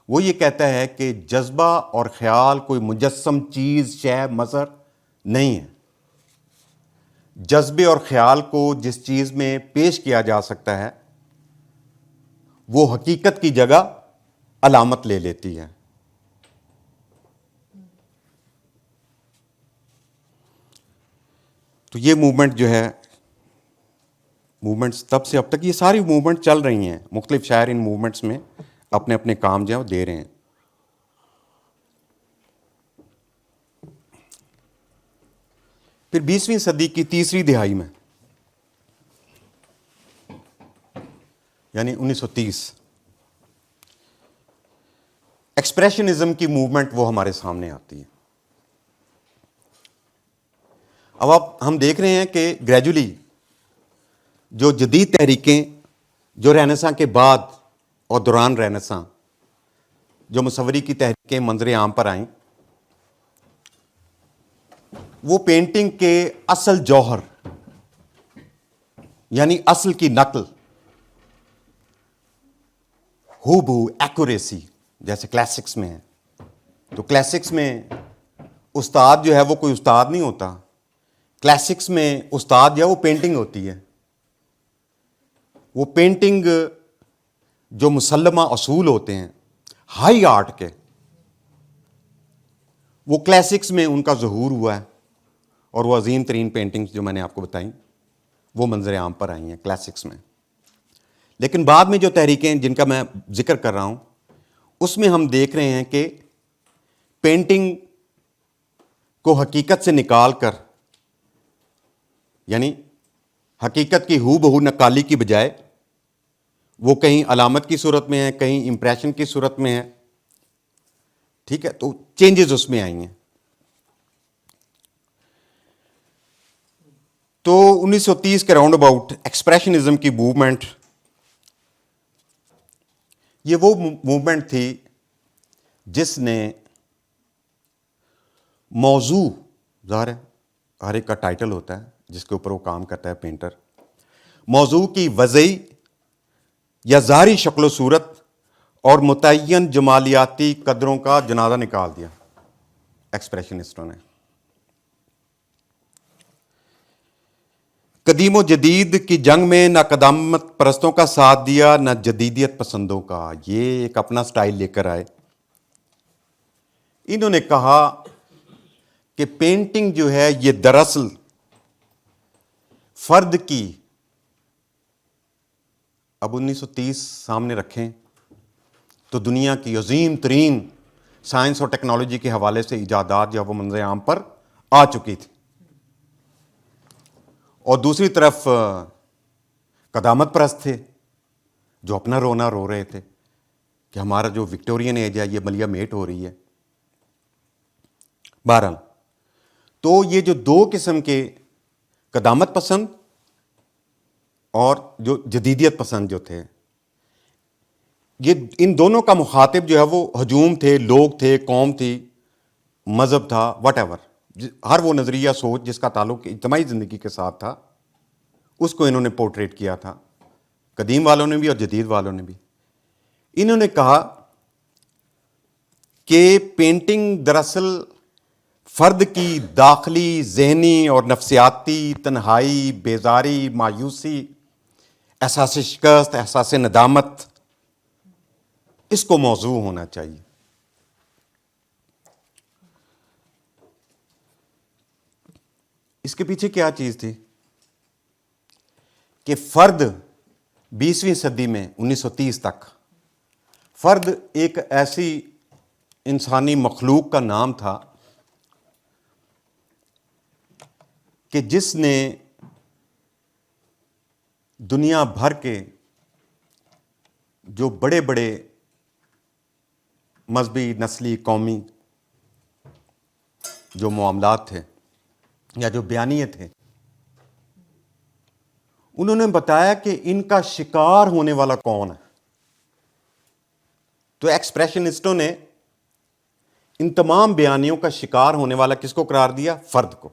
وہ یہ کہتا ہے کہ جذبہ اور خیال کوئی مجسم چیز, شے, مظہر نہیں ہے. جذبے اور خیال کو جس چیز میں پیش کیا جا سکتا ہے وہ حقیقت کی جگہ علامت لے لیتی ہے. تو یہ موومنٹ جو ہے, موومنٹس تب سے اب تک یہ ساری موومنٹ چل رہی ہیں. مختلف شاعر ان موومنٹس میں اپنے اپنے کام جو ہے وہ دے رہے ہیں. پھر 20ویں صدی کی تیسری دہائی میں, یعنی 1930, ایکسپریشنزم کی موومنٹ وہ ہمارے سامنے آتی ہے. اب ہم دیکھ رہے ہیں کہ گریجولی جو جدید تحریکیں جو رینیساں کے بعد اور دوران رینیساں جو مصوری کی تحریکیں منظر عام پر آئیں, وہ پینٹنگ کے اصل جوہر یعنی اصل کی نقل، ہو بو ایکوریسی، جیسے کلاسکس میں ہے. تو کلاسکس میں استاد جو ہے وہ کوئی استاد نہیں ہوتا. کلاسکس میں استاد جو ہے وہ پینٹنگ ہوتی ہے. وہ پینٹنگ جو مسلمہ اصول ہوتے ہیں ہائی آرٹ کے، وہ کلاسکس میں ان کا ظہور ہوا ہے. اور وہ عظیم ترین پینٹنگز جو میں نے آپ کو بتائیں وہ منظر عام پر آئی ہیں کلاسکس میں. لیکن بعد میں جو تحریکیں جن کا میں ذکر کر رہا ہوں اس میں ہم دیکھ رہے ہیں کہ پینٹنگ کو حقیقت سے نکال کر، یعنی حقیقت کی ہو بہو نقالی کی بجائے وہ کہیں علامت کی صورت میں ہے، کہیں امپریشن کی صورت میں ہے. ٹھیک ہے، تو چینجز اس میں آئی ہیں. تو 1930 کے راؤنڈ اباؤٹ ایکسپریشنزم کی موومنٹ، یہ وہ موومنٹ تھی جس نے موضوع، ظاہر ہے ہر ایک کا ٹائٹل ہوتا ہے جس کے اوپر وہ کام کرتا ہے پینٹر، موضوع کی وضعی یا ظاہری شکل و صورت اور متعین جمالیاتی قدروں کا جنازہ نکال دیا ایکسپریشنسٹوں نے. قدیم و جدید کی جنگ میں نہ قدامت پرستوں کا ساتھ دیا نہ جدیدیت پسندوں کا. یہ ایک اپنا سٹائل لے کر آئے. انہوں نے کہا کہ پینٹنگ جو ہے یہ دراصل فرد کی، اب 1930 سامنے رکھیں تو دنیا کی عظیم ترین سائنس اور ٹیکنالوجی کے حوالے سے ایجادات جو وہ منظر عام پر آ چکی تھی، اور دوسری طرف قدامت پرست تھے جو اپنا رونا رو رہے تھے کہ ہمارا جو وکٹورین ایج ہے یہ ملیا میٹ ہو رہی ہے. بہرحال تو یہ جو دو قسم کے قدامت پسند اور جو جدیدیت پسند جو تھے، یہ ان دونوں کا مخاطب جو ہے وہ ہجوم تھے، لوگ تھے، قوم تھی، مذہب تھا، واٹ ایور. ہر وہ نظریہ سوچ جس کا تعلق اجتماعی زندگی کے ساتھ تھا اس کو انہوں نے پورٹریٹ کیا تھا، قدیم والوں نے بھی اور جدید والوں نے بھی. انہوں نے کہا کہ پینٹنگ دراصل فرد کی داخلی ذہنی اور نفسیاتی تنہائی، بیزاری، مایوسی، احساس شکست، احساس ندامت، اس کو موضوع ہونا چاہیے. اس کے پیچھے کیا چیز تھی کہ فرد 20ویں صدی میں 1930 تک فرد ایک ایسی انسانی مخلوق کا نام تھا کہ جس نے دنیا بھر کے جو بڑے بڑے مذہبی، نسلی، قومی جو معاملات تھے یا جو بیانیے تھے، انہوں نے بتایا کہ ان کا شکار ہونے والا کون ہے. تو ایکسپریشنسٹوں نے ان تمام بیانیوں کا شکار ہونے والا کس کو قرار دیا؟ فرد کو.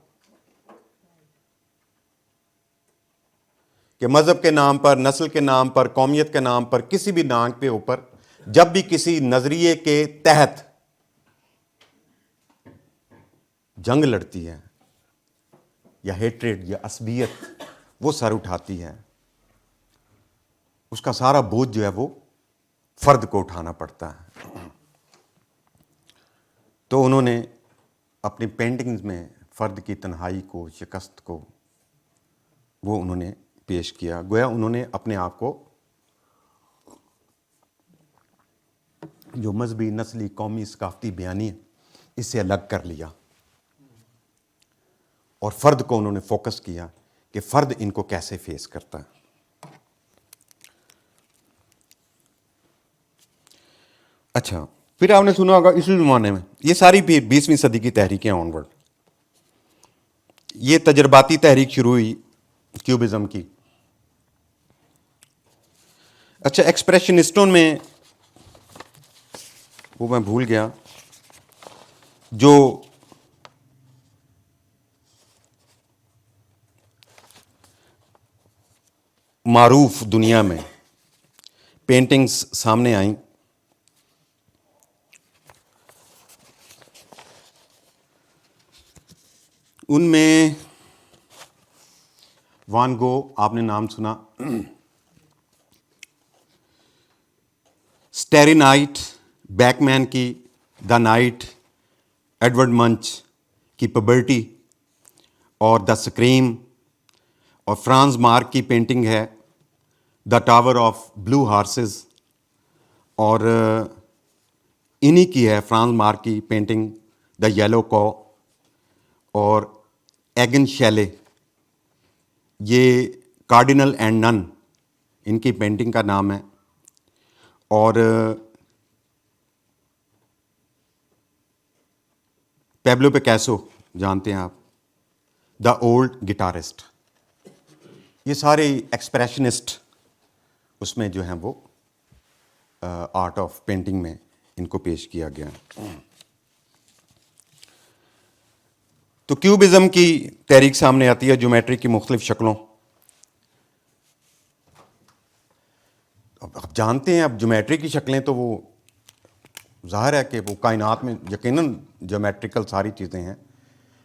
کہ مذہب کے نام پر، نسل کے نام پر، قومیت کے نام پر، کسی بھی نام کے اوپر جب بھی کسی نظریے کے تحت جنگ لڑتی ہے یا ہیٹریڈ یا عصبیت وہ سر اٹھاتی ہے، اس کا سارا بوجھ جو ہے وہ فرد کو اٹھانا پڑتا ہے. تو انہوں نے اپنی پینٹنگز میں فرد کی تنہائی کو، شکست کو وہ انہوں نے پیش کیا. گویا انہوں نے اپنے آپ کو جو مذہبی، نسلی، قومی، ثقافتی بیانی ہے اس سے الگ کر لیا اور فرد کو انہوں نے فوکس کیا کہ فرد ان کو کیسے فیس کرتا ہے. اچھا، پھر آپ نے سنا ہوگا اسی زمانے میں یہ ساری 20ویں صدی کی تحریکیں آن ورڈ، یہ تجرباتی تحریک شروع ہوئی کیوبزم کی. اچھا، ایکسپریشنسٹوں میں وہ میں بھول گیا، جو معروف دنیا میں پینٹنگز سامنے آئیں. ان میں وان گو آپ نے نام سنا, اسٹیری نائٹ بیک مین کی دا نائٹ, ایڈورڈ منچ کی پبرٹی اور دا اسکریم, اور فرانز مارک کی پینٹنگ ہے دا ٹاور آف بلو ہارسز, اور انہی کی ہے فرانز مارک کی پینٹنگ دا یلو کو, اور ایگن شیلے, یہ کارڈینل اینڈ نن ان کی پینٹنگ کا نام ہے, اور پیبلو پیکاسو جانتے ہیں آپ, دا اولڈ گٹارسٹ. یہ سارے ایکسپریشنسٹ اس میں جو ہیں وہ آرٹ آف پینٹنگ میں ان کو پیش کیا گیا ہے. تو کیوبزم کی تحریک سامنے آتی ہے جیومیٹری کی مختلف شکلوں. اب آپ جانتے ہیں اب جیومیٹری کی شکلیں تو وہ ظاہر ہے کہ وہ کائنات میں یقیناً جیومیٹریکل ساری چیزیں ہیں,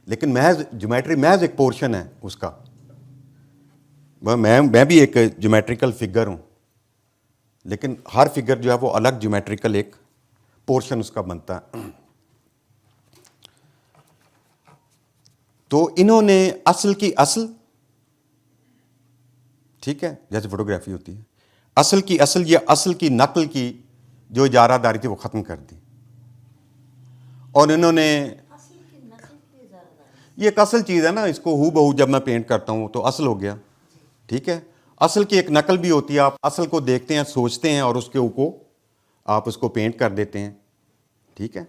لیکن محض جیومیٹری محض ایک پورشن ہے اس کا. میں بھی ایک جیومیٹریکل فگر ہوں, لیکن ہر فگر جو ہے وہ الگ جیومیٹریکل ایک پورشن اس کا بنتا ہے. تو انہوں نے اصل کی اصل, ٹھیک ہے, جیسے فوٹوگرافی ہوتی ہے, اصل کی اصل یا اصل کی نقل کی جو اجارہ داری تھی وہ ختم کر دی, اور انہوں نے یہ ایک اصل چیز ہے نا, اس کو ہو بہو جب میں پینٹ کرتا ہوں تو اصل ہو گیا, ٹھیک ہے. اصل کی ایک نقل بھی ہوتی ہے, آپ اصل کو دیکھتے ہیں, سوچتے ہیں, اور اس کے اوپر آپ اس کو پینٹ کر دیتے ہیں, ٹھیک ہے.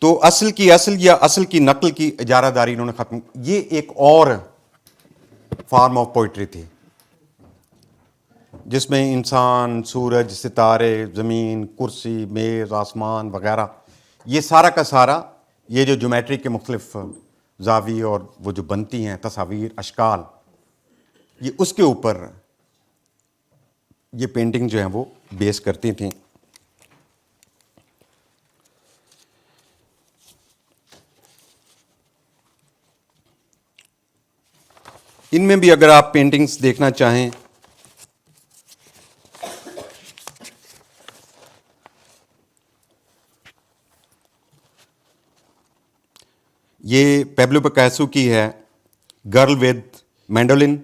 تو اصل کی اصل یا اصل کی نقل کی اجارہ داری انہوں نے ختم. یہ ایک اور فارم آف پوئٹری تھی جس میں انسان, سورج, ستارے, زمین, کرسی, میز, آسمان وغیرہ, یہ سارا کا سارا یہ جو جیومیٹری کے مختلف زاویے اور وہ جو بنتی ہیں تصاویر, اشکال, یہ اس کے اوپر یہ پینٹنگ جو ہیں وہ بیس کرتی تھیں. ان میں بھی اگر آپ پینٹنگز دیکھنا چاہیں یہ پیبلو پیکاسو کی ہے گرل ود مینڈولن,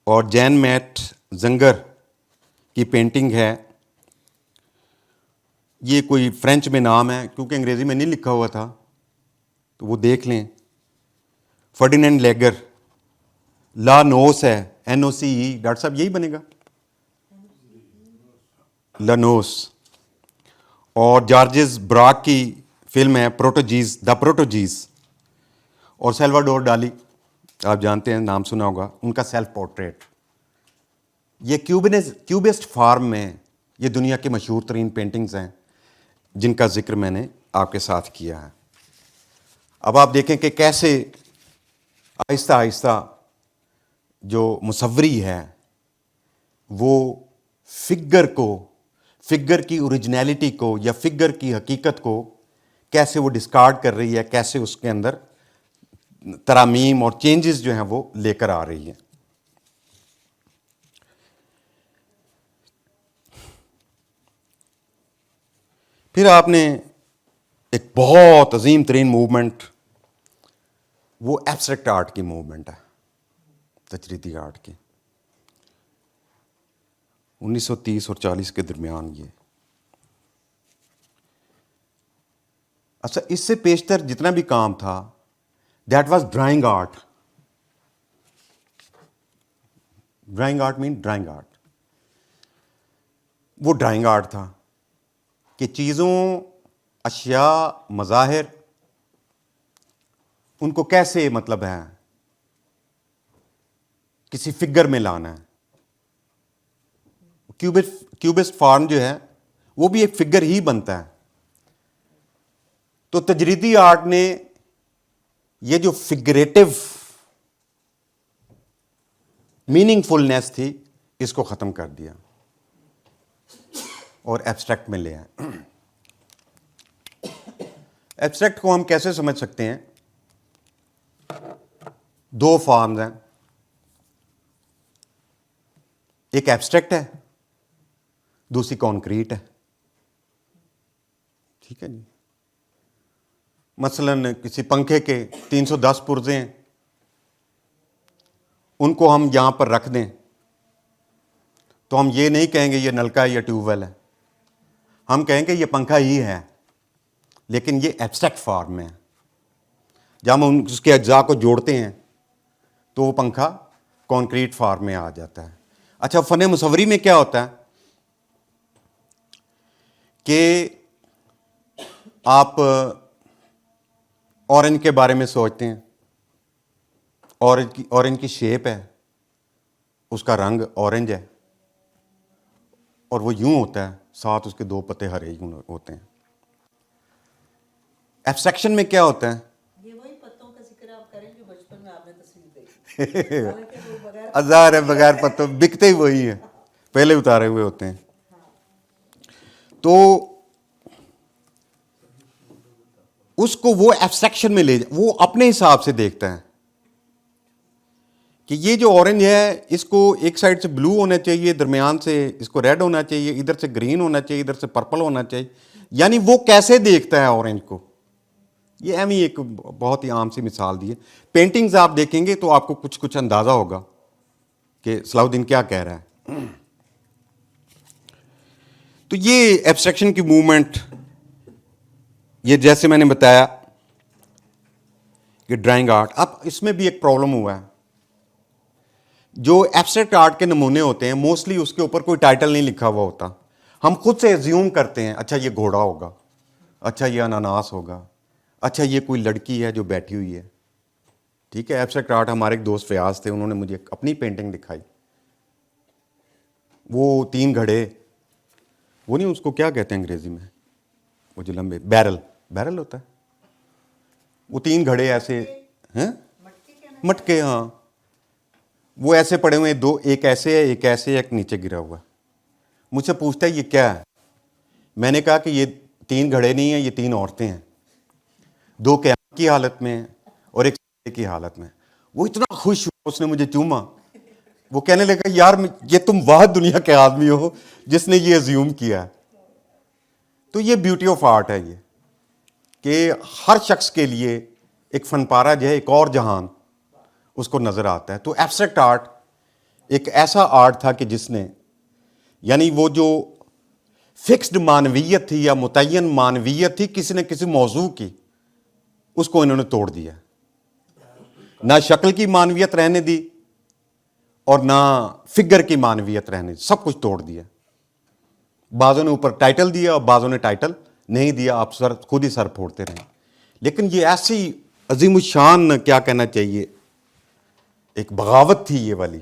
اور جین میٹ زنگر کی پینٹنگ ہے, یہ کوئی فرینچ میں نام ہے کیونکہ انگریزی میں نہیں لکھا ہوا تھا تو وہ دیکھ لیں. فرڈینینڈ لیگر, لا نوس ہے, NOCE, ڈاکٹر صاحب یہی بنے گا, لانوس. اور جارجز براک کی فلم ہے پروٹوجیز, دا پروٹوجیز, اور سیلواڈور ڈالی آپ جانتے ہیں, نام سنا ہوگا, ان کا سیلف پورٹریٹ. یہ کیوبسٹ فارم میں یہ دنیا کی مشہور ترین پینٹنگز ہیں جن کا ذکر میں نے آپ کے ساتھ کیا ہے. اب آپ دیکھیں کہ کیسے آہستہ آہستہ جو مصوری ہے وہ فگر کی اوریجنیلٹی کو یا فگر کی حقیقت کو کیسے وہ ڈسکارڈ کر رہی ہے, کیسے اس کے اندر ترامیم اور چینجز جو ہیں وہ لے کر آ رہی ہے. پھر آپ نے ایک بہت عظیم ترین موومنٹ, وہ ایبسٹریکٹ آرٹ کی موومنٹ ہے, تجریدی آرٹ کی, 1930 اور 40 کے درمیان. یہ اچھا, اس سے پیشتر جتنا بھی کام تھا that was drawing art. Drawing art مین ڈرائنگ آرٹ, وہ ڈرائنگ آرٹ تھا کہ چیزوں, اشیاء, مظاہر, ان کو کیسے مطلب ہے کسی فگر میں لانا ہے. کیوبسٹ فارم جو ہے وہ بھی ایک فگر ہی بنتا ہے. تو تجریدی آرٹ نے یہ جو فگریٹو میننگ فلنیس تھی اس کو ختم کر دیا اور ایبسٹریکٹ میں لے آئے. ایبسٹریکٹ کو ہم کیسے سمجھ سکتے ہیں؟ دو فارمز ہیں. ایک ایبسٹریکٹ ہے, دوسری کانکریٹ ہے. ٹھیک ہے جی. مثلاً کسی پنکھے کے 310 پرزے ہیں, ان کو ہم یہاں پر رکھ دیں تو ہم یہ نہیں کہیں گے یہ نلکا ہے یا ٹیوب ویل ہے, ہم کہیں گے یہ پنکھا ہی ہے, لیکن یہ ایبسٹریکٹ فارم میں ہے. جب ہم اس کے اجزاء کو جوڑتے ہیں تو وہ پنکھا کانکریٹ فارم میں آ جاتا ہے. اچھا, فن مصوری میں کیا ہوتا ہے کہ آپ اورنج کے بارے میں سوچتے ہیں, اورنج کی شیپ ہے, اس کا رنگ اورنج ہے, اور وہ یوں ہوتا ہے, ساتھ اس کے دو پتے ہرے یوں ہوتے ہیں. ایبسٹریکشن میں کیا ہوتا ہے؟ یہ وہی پتوں کا ذکر آپ کریں جو بچپن میں آپ نے تصویر دیکھی. حالانکہ وہ بغیر ہزار ہے بغیر پتوں, بکتے ہی وہی ہیں, پہلے اتارے ہوئے ہوتے ہیں. تو اس کو وہ ایبسٹریکشن میں وہ اپنے حساب سے دیکھتا ہے کہ یہ جو اورنج ہے اس کو ایک سائڈ سے بلو ہونا چاہیے, درمیان سے اس کو ریڈ ہونا چاہیے, ادھر سے گرین ہونا چاہیے, ادھر سے پرپل ہونا چاہیے. یعنی وہ کیسے دیکھتا ہے اورنج کو. یہ ایم ہی ایک بہت ہی عام سی مثال دی ہے. پینٹنگز آپ دیکھیں گے تو آپ کو کچھ اندازہ ہوگا کہ صلاح الدین کیا کہہ رہا ہے. تو یہ ایبسٹریکشن کی موومنٹ, یہ جیسے میں نے بتایا کہ ڈرائنگ آرٹ, اب اس میں بھی ایک پرابلم ہوا ہے. جو ایبسٹریکٹ آرٹ کے نمونے ہوتے ہیں موسٹلی اس کے اوپر کوئی ٹائٹل نہیں لکھا ہوا ہوتا. ہم خود سے ایزیوم کرتے ہیں, اچھا یہ گھوڑا ہوگا, اچھا یہ اناناس ہوگا, اچھا یہ کوئی لڑکی ہے جو بیٹھی ہوئی ہے. ٹھیک ہے. ایبسٹریکٹ آرٹ, ہمارے ایک دوست فیاض تھے, انہوں نے مجھے اپنی پینٹنگ دکھائی. وہ 3 گھڑے, وہ نہیں اس کو کیا کہتے ہیں انگریزی میں, وہ جو لمبے بیرل ہوتا ہے, وہ 3 گھڑے ایسے ہیں, مٹکے, ہاں, وہ ایسے پڑے ہوئے, 2, ایک ایسے ہے, ایک ایسے, ایک نیچے گرا ہوا ہے. مجھ سے پوچھتا ہے یہ کیا ہے. میں نے کہا کہ یہ 3 گھڑے نہیں ہیں, یہ 3 عورتیں ہیں, 2 قیام کی حالت میں اور ایک سجدے کی حالت میں. وہ اتنا خوش ہوا, اس نے مجھے چوما. وہ کہنے لگا یار یہ تم واحد دنیا کے آدمی ہو جس نے یہ ایزیوم کیا ہے. تو یہ بیوٹی آف آرٹ ہے, یہ کہ ہر شخص کے لیے ایک فن پارہ جو ہے, ایک اور جہان اس کو نظر آتا ہے. تو ایبسٹریکٹ آرٹ ایک ایسا آرٹ تھا کہ جس نے, یعنی وہ جو فکسڈ معنویت تھی یا متعین معنویت تھی کسی نہ کسی موضوع کی, اس کو انہوں نے توڑ دیا. نہ شکل کی معنویت رہنے دی اور نہ فگر کی معنویت رہنے دی, سب کچھ توڑ دیا. بعضوں نے اوپر ٹائٹل دیا اور بعضوں نے ٹائٹل نہیں دیا, آپ خود ہی سر پھوڑتے رہیں. لیکن یہ ایسی عظیم الشان, کیا کہنا چاہیے, ایک بغاوت تھی یہ والی.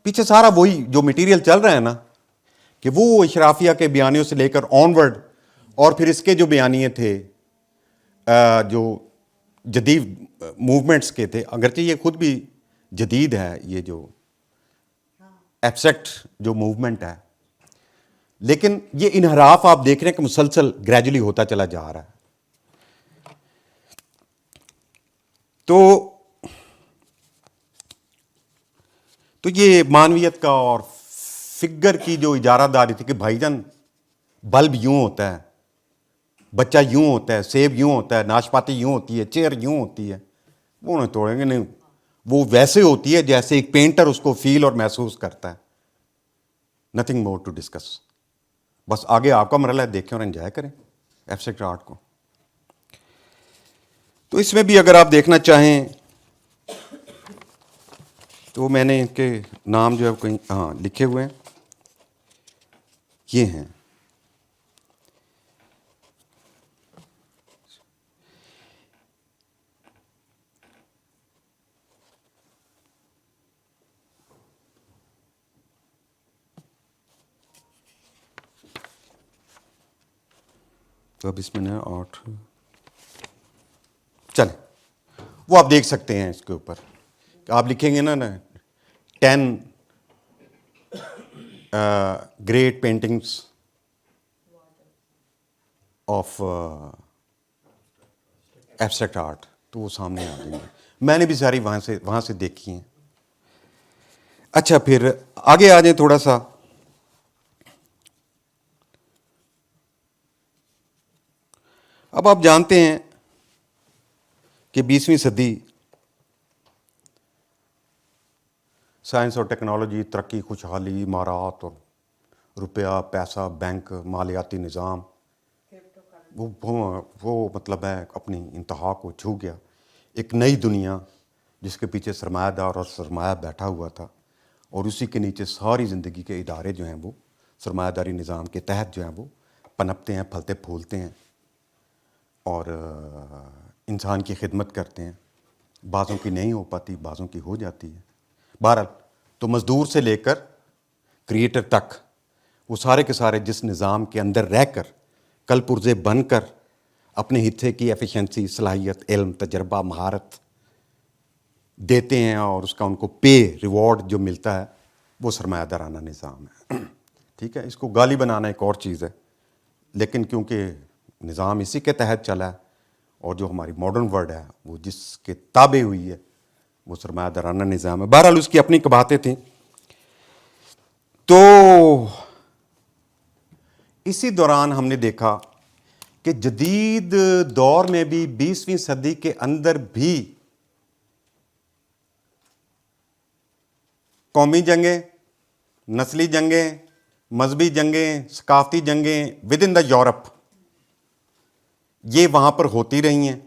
پیچھے سارا وہی جو مٹیریل چل رہا ہے نا, کہ وہ اشرافیہ کے بیانیوں سے لے کر آنورڈ, اور پھر اس کے جو بیانیے تھے جو جدید موومنٹس کے تھے, اگرچہ یہ خود بھی جدید ہے, یہ جو ایبسٹریکٹ جو موومنٹ ہے, لیکن یہ انحراف آپ دیکھ رہے ہیں کہ مسلسل گریجولی ہوتا چلا جا رہا ہے. تو یہ معنویت کا اور فگر کی جو اجارہ داری تھی کہ بھائی جان بلب یوں ہوتا ہے, بچہ یوں ہوتا ہے, سیب یوں ہوتا ہے, ناشپاتی یوں ہوتی ہے, چیئر یوں ہوتی ہے, وہ نہیں توڑیں گے. نہیں, وہ ویسے ہوتی ہے جیسے ایک پینٹر اس کو فیل اور محسوس کرتا ہے. Nothing more to discuss. بس آگے آپ کا مرحلہ ہے, دیکھیں اور انجوائے کریں ایبسٹریکٹ آرٹ کو. تو اس میں بھی اگر آپ دیکھنا چاہیں تو میں نے ان کے نام جو ہے کہیں لکھے ہوئے ہیں, یہ ہیں. تو اب اس میں نا 8 چلیں, وہ آپ دیکھ سکتے ہیں اس کے اوپر. آپ لکھیں گے نا 10 great paintings of abstract art, تو وہ سامنے آ جائیں گے. میں نے بھی ساری وہاں سے دیکھی ہیں. اچھا, پھر آگے آ جائیں تھوڑا سا. اب آپ جانتے ہیں کہ 20ویں صدی سائنس اور ٹیکنالوجی, ترقی, خوشحالی, امارات اور روپیہ, پیسہ, بینک, مالیاتی نظام, وہ مطلب ہے اپنی انتہا کو چھو گیا. ایک نئی دنیا جس کے پیچھے سرمایہ دار اور سرمایہ بیٹھا ہوا تھا, اور اسی کے نیچے ساری زندگی کے ادارے جو ہیں وہ سرمایہ داری نظام کے تحت جو ہیں وہ پنپتے ہیں, پھلتے پھولتے ہیں اور انسان کی خدمت کرتے ہیں. بعضوں کی نہیں ہو پاتی, بعضوں کی ہو جاتی ہے. بہرحال تو مزدور سے لے کر کریٹر تک وہ سارے کے سارے جس نظام کے اندر رہ کر کل پرزے بن کر اپنے حصے کی ایفیشنسی, صلاحیت, علم, تجربہ, مہارت دیتے ہیں, اور اس کا ان کو پے ریوارڈ جو ملتا ہے وہ سرمایہ دارانہ نظام ہے. ٹھیک ہے, اس کو گالی بنانا ایک اور چیز ہے, لیکن کیونکہ نظام اسی کے تحت چلا ہے, اور جو ہماری ماڈرن ورلڈ ہے وہ جس کے تابع ہوئی ہے وہ سرمایہ دارانہ نظام ہے. بہرحال اس کی اپنی قباحتیں تھیں. تو اسی دوران ہم نے دیکھا کہ جدید دور میں بھی 20ویں صدی کے اندر بھی قومی جنگیں, نسلی جنگیں, مذہبی جنگیں, ثقافتی جنگیں ود ان دا یورپ, یہ وہاں پر ہوتی رہی ہیں.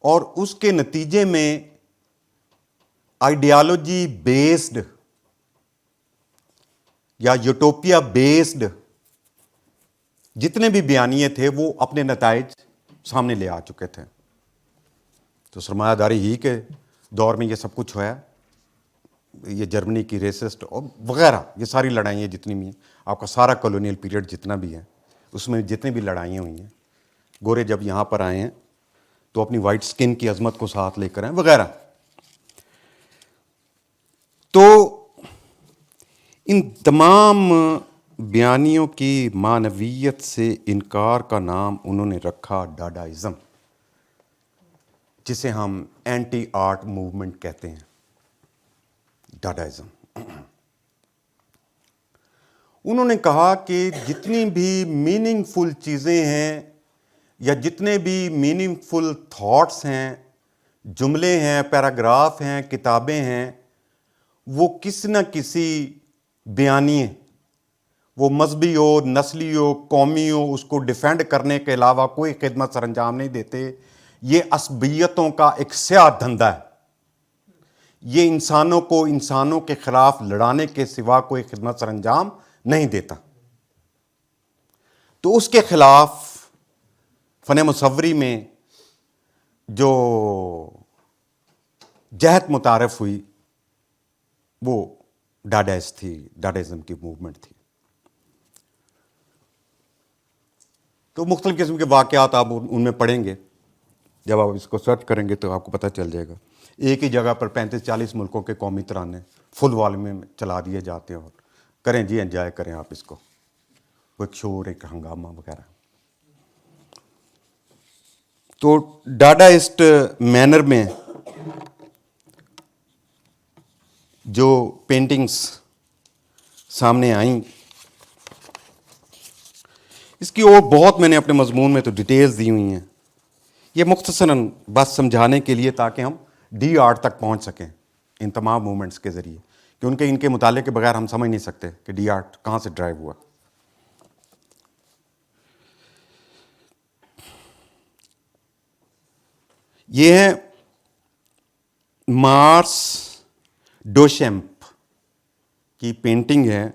اور اس کے نتیجے میں آئیڈیالوجی بیسڈ یا یوٹوپیا بیسڈ جتنے بھی بیانیے تھے وہ اپنے نتائج سامنے لے آ چکے تھے. تو سرمایہ داری ہی کے دور میں یہ سب کچھ ہوا ہے. یہ جرمنی کی ریسسٹ اور وغیرہ, یہ ساری لڑائیاں جتنی بھی ہیں, آپ کا سارا کالونیل پیریڈ جتنا بھی ہے اس میں جتنی بھی لڑائیاں ہوئی ہیں, گورے جب یہاں پر آئے ہیں تو اپنی وائٹ سکن کی عظمت کو ساتھ لے کر آئے وغیرہ. تو ان تمام بیانیوں کی معنویت سے انکار کا نام انہوں نے رکھا ڈاڈائزم, جسے ہم اینٹی آرٹ موومنٹ کہتے ہیں. ڈاڈائزم, انہوں نے کہا کہ جتنی بھی میننگ فل چیزیں ہیں یا جتنے بھی میننگ فل تھاٹس ہیں, جملے ہیں, پیراگراف ہیں, کتابیں ہیں, وہ کسی نہ کسی بیانیے, وہ مذہبی ہو, نسلی ہو, قومی ہو, اس کو ڈیفینڈ کرنے کے علاوہ کوئی خدمت سر انجام نہیں دیتے. یہ عصبیتوں کا ایک سیاہ دھندا ہے. یہ انسانوں کے خلاف لڑانے کے سوا کوئی خدمت سر انجام نہیں دیتا. تو اس کے خلاف فن مصوری میں جو جہت متعارف ہوئی وہ ڈاڈائزم کی موومنٹ تھی. تو مختلف قسم کے واقعات آپ ان میں پڑھیں گے, جب آپ اس کو سرچ کریں گے تو آپ کو پتہ چل جائے گا. ایک ہی جگہ پر 35-40 ملکوں کے قومی ترانے فل والیوم میں چلا دیے جاتے ہیں, اور کریں جی, انجوائے کریں آپ اس کو, ایک شور, ایک ہنگامہ وغیرہ. تو ڈاڈائسٹ مینر میں جو پینٹنگز سامنے آئیں, اس کی اور بہت میں نے اپنے مضمون میں تو ڈیٹیلز دی ہوئی ہیں. یہ مختصراً بس سمجھانے کے لیے تاکہ ہم ڈی آرٹ تک پہنچ سکیں ان تمام موومنٹس کے ذریعے, کیونکہ ان کے مطالعے کے بغیر ہم سمجھ نہیں سکتے کہ ڈی آرٹ کہاں سے ڈرائیو ہوا. یہ ہے مارس ڈوشیمپ کی پینٹنگ ہے,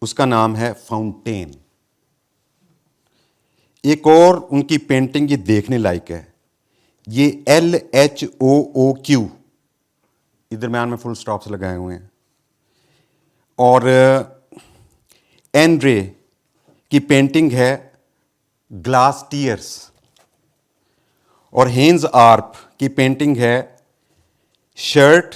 اس کا نام ہے فاؤنٹین. ایک اور ان کی پینٹنگ یہ دیکھنے لائق ہے, یہ LHOOQ درمیان میں فل سٹاپس لگائے ہوئے ہیں. اور اینڈرے کی پینٹنگ ہے گلاس ٹیئرس, اور ہینز آرپ کی پینٹنگ ہے شرٹ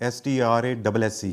STRASSE,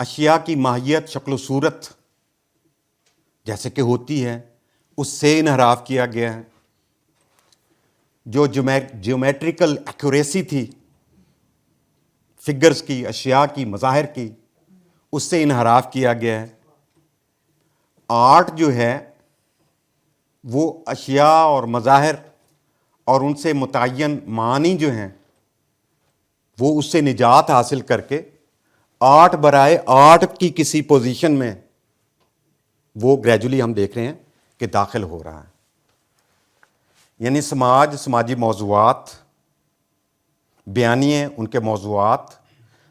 اشیاء کی ماہیت شکل و صورت جیسے کہ ہوتی ہے اس سے انحراف کیا گیا ہے. جو جیومیٹریکل ایکوریسی تھی فگرز کی، اشیاء کی، مظاہر کی، اس سے انحراف کیا گیا ہے. آرٹ جو ہے وہ اشیاء اور مظاہر اور ان سے متعین معانی جو ہیں وہ اس سے نجات حاصل کر کے آرٹ برائے آرٹ کی کسی پوزیشن میں وہ گریجولی ہم دیکھ رہے ہیں کہ داخل ہو رہا ہے. یعنی سماجی موضوعات، بیانیے ان کے موضوعات،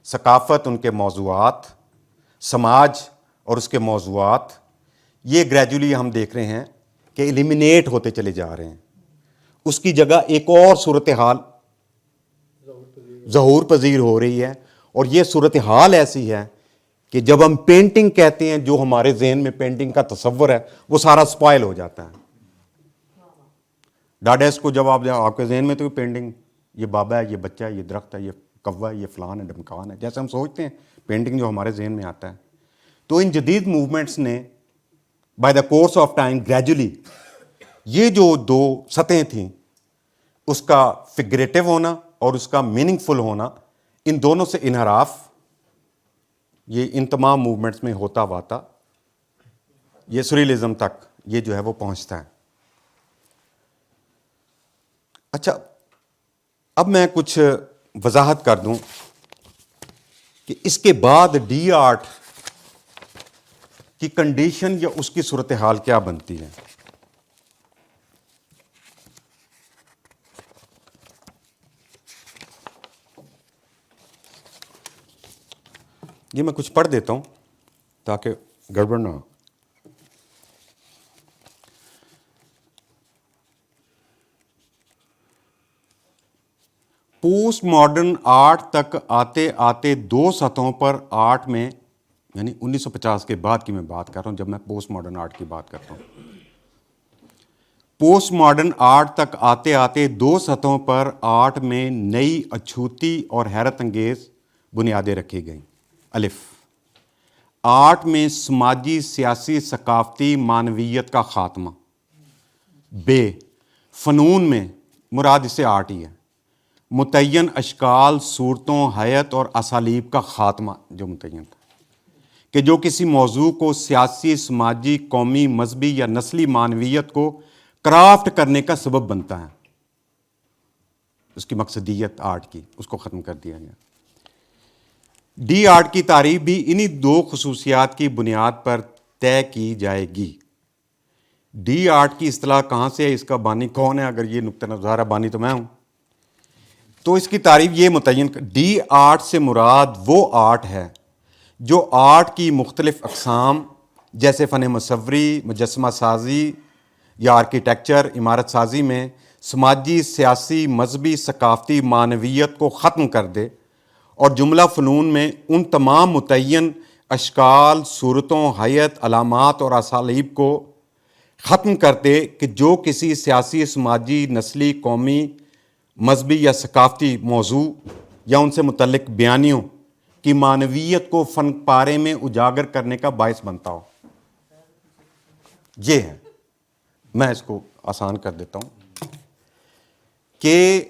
ثقافت ان کے موضوعات، سماج اور اس کے موضوعات، یہ گریجولی ہم دیکھ رہے ہیں کہ ایلیمینیٹ ہوتے چلے جا رہے ہیں. اس کی جگہ ایک اور صورتحال ظہور پذیر ہو رہی ہے. اور یہ صورتحال ایسی ہے کہ جب ہم پینٹنگ کہتے ہیں، جو ہمارے ذہن میں پینٹنگ کا تصور ہے وہ سارا سپائل ہو جاتا ہے. ڈاڈیس کو جب آپ کے ذہن میں تو پینٹنگ، یہ بابا ہے، یہ بچہ ہے، یہ درخت ہے، یہ کوا ہے، یہ فلان ہے، ڈمکان ہے، جیسے ہم سوچتے ہیں پینٹنگ جو ہمارے ذہن میں آتا ہے. تو ان جدید موومنٹس نے by the course of time gradually یہ جو دو سطحیں تھیں اس کا فگریٹو ہونا اور اس کا میننگ فل ہونا، ان دونوں سے انحراف یہ ان تمام موومنٹس میں ہوتا واتا یہ سریلزم تک یہ جو ہے وہ پہنچتا ہے. اچھا، اب میں کچھ وضاحت کر دوں کہ اس کے بعد ڈی آرٹ کی کنڈیشن یا اس کی صورتحال کیا بنتی ہے. یہ میں کچھ پڑھ دیتا ہوں تاکہ گڑبڑ نہ ہو. پوسٹ ماڈرن آرٹ تک آتے آتے دو سطحوں پر آرٹ میں، یعنی 1950 کے بعد کی میں بات کر رہا ہوں جب میں پوسٹ ماڈرن آرٹ کی بات کرتا ہوں. پوسٹ ماڈرن آرٹ تک آتے آتے دو سطحوں پر آرٹ میں نئی اچھوتی اور حیرت انگیز بنیادیں رکھی گئیں. الف، آرٹ میں سماجی، سیاسی، ثقافتی معنویت کا خاتمہ. بے، فنون میں، مراد اس سے آرٹ ہی ہے، متعین اشکال، صورتوں، حیت اور اسالیب کا خاتمہ جو متعین تھا کہ جو کسی موضوع کو سیاسی، سماجی، قومی، مذہبی یا نسلی معنویت کو کرافٹ کرنے کا سبب بنتا ہے. اس کی مقصدیت آرٹ کی، اس کو ختم کر دیا گیا. ڈی آرٹ کی تعریف بھی انہی دو خصوصیات کی بنیاد پر طے کی جائے گی. ڈی آرٹ کی اصطلاح کہاں سے ہے، اس کا بانی کون ہے؟ اگر یہ نقطہ نظر بانی تو میں ہوں. تو اس کی تعریف یہ متعین، ڈی آرٹ سے مراد وہ آرٹ ہے جو آرٹ کی مختلف اقسام جیسے فن مصوری، مجسمہ سازی یا آرکیٹیکچر، عمارت سازی میں سماجی، سیاسی، مذہبی، ثقافتی معنویت کو ختم کر دے اور جملہ فنون میں ان تمام متعین اشکال، صورتوں، حیت، علامات اور اسالیب کو ختم کر دے کہ جو کسی سیاسی، سماجی، نسلی، قومی، مذہبی یا ثقافتی موضوع یا ان سے متعلق بیانیوں کی معنویت کو فن پارے میں اجاگر کرنے کا باعث بنتا ہو. یہ ہے، میں اس کو آسان کر دیتا ہوں کہ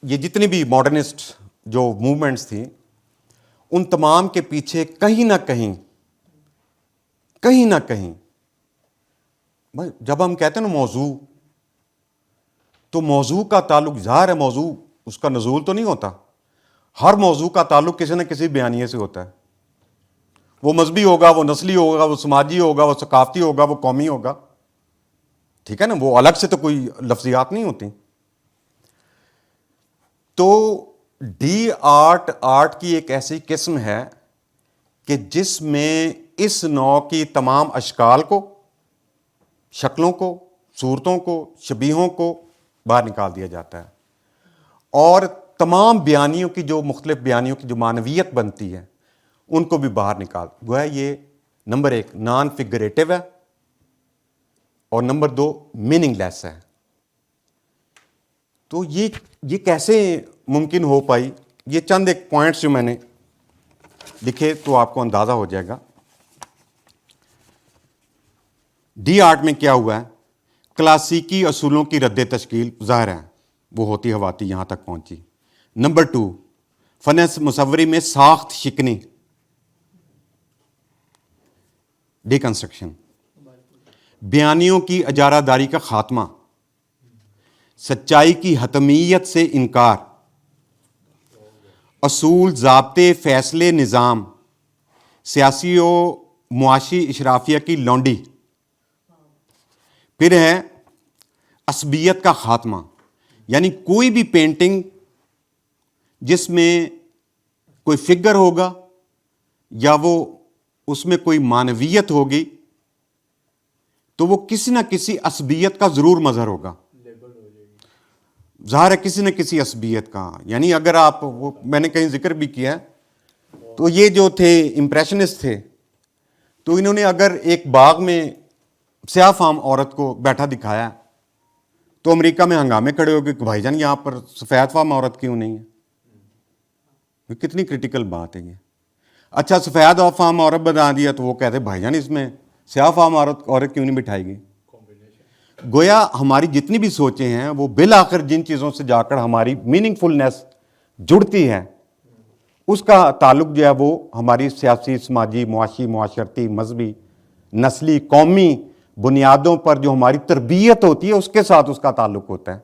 یہ جتنی بھی ماڈرنسٹ جو موومنٹس تھیں ان تمام کے پیچھے کہیں نہ کہیں جب ہم کہتے ہیں نا موضوع، تو موضوع کا تعلق ظاہر ہے، موضوع اس کا نزول تو نہیں ہوتا. ہر موضوع کا تعلق کسی نہ کسی بیانیے سے ہوتا ہے. وہ مذہبی ہوگا، وہ نسلی ہوگا، وہ سماجی ہوگا، وہ ثقافتی ہوگا، وہ قومی ہوگا. ٹھیک ہے نا، وہ الگ سے تو کوئی لفظیات نہیں ہوتی. تو ڈی آرٹ کی ایک ایسی قسم ہے کہ جس میں اس نوع کی تمام اشکال کو، شکلوں کو، صورتوں کو، شبیہوں کو باہر نکال دیا جاتا ہے اور تمام بیانیوں کی، جو مختلف بیانیوں کی جو معنویت بنتی ہے ان کو بھی باہر نکال. گویا یہ نمبر ایک نان فگریٹو ہے اور نمبر دو میننگ لیس ہے. تو یہ کیسے ممکن ہو پائی؟ یہ چند ایک پوائنٹس جو میں نے لکھے تو آپ کو اندازہ ہو جائے گا. ڈی آرٹ میں کیا ہوا ہے؟ کلاسیکی اصولوں کی رد تشکیل. ظاہر ہے وہ ہوتی ہواتی یہاں تک پہنچی. نمبر 2، فن مصوری میں ساخت شکنی، ڈیکنسٹرکشن. بیانیوں کی اجارہ داری کا خاتمہ، سچائی کی حتمیت سے انکار، اصول، ضابطے، فیصلے، نظام، سیاسی و معاشی اشرافیہ کی لونڈی. پھر ہے عصبیت کا خاتمہ، یعنی کوئی بھی پینٹنگ جس میں کوئی فگر ہوگا یا وہ اس میں کوئی معنویت ہوگی تو وہ کسی نہ کسی عصبیت کا ضرور مظہر ہوگا. ظاہر ہے کسی نہ کسی عصبیت کا. یعنی اگر آپ وہ میں نے کہیں ذکر بھی کیا ہے تو یہ جو تھے امپریشنسٹ تھے تو انہوں نے اگر ایک باغ میں سیاہ فام عورت کو بیٹھا دکھایا تو امریکہ میں ہنگامے کھڑے ہو گئے کہ بھائی جان یہاں پر سفید فام عورت کیوں نہیں ہے. یہ کتنی کرٹیکل بات ہے یہ. اچھا سفید فام عورت بنا دیا تو وہ کہتے بھائی جان اس میں سیاہ فام عورت کیوں نہیں بٹھائی گئی. گویا ہماری جتنی بھی سوچیں ہیں وہ بالآخر جن چیزوں سے جا کر ہماری میننگ فلنس جڑتی ہے اس کا تعلق جو ہے وہ ہماری سیاسی، سماجی، معاشی، معاشرتی، مذہبی، نسلی، قومی بنیادوں پر جو ہماری تربیت ہوتی ہے اس کے ساتھ اس کا تعلق ہوتا ہے.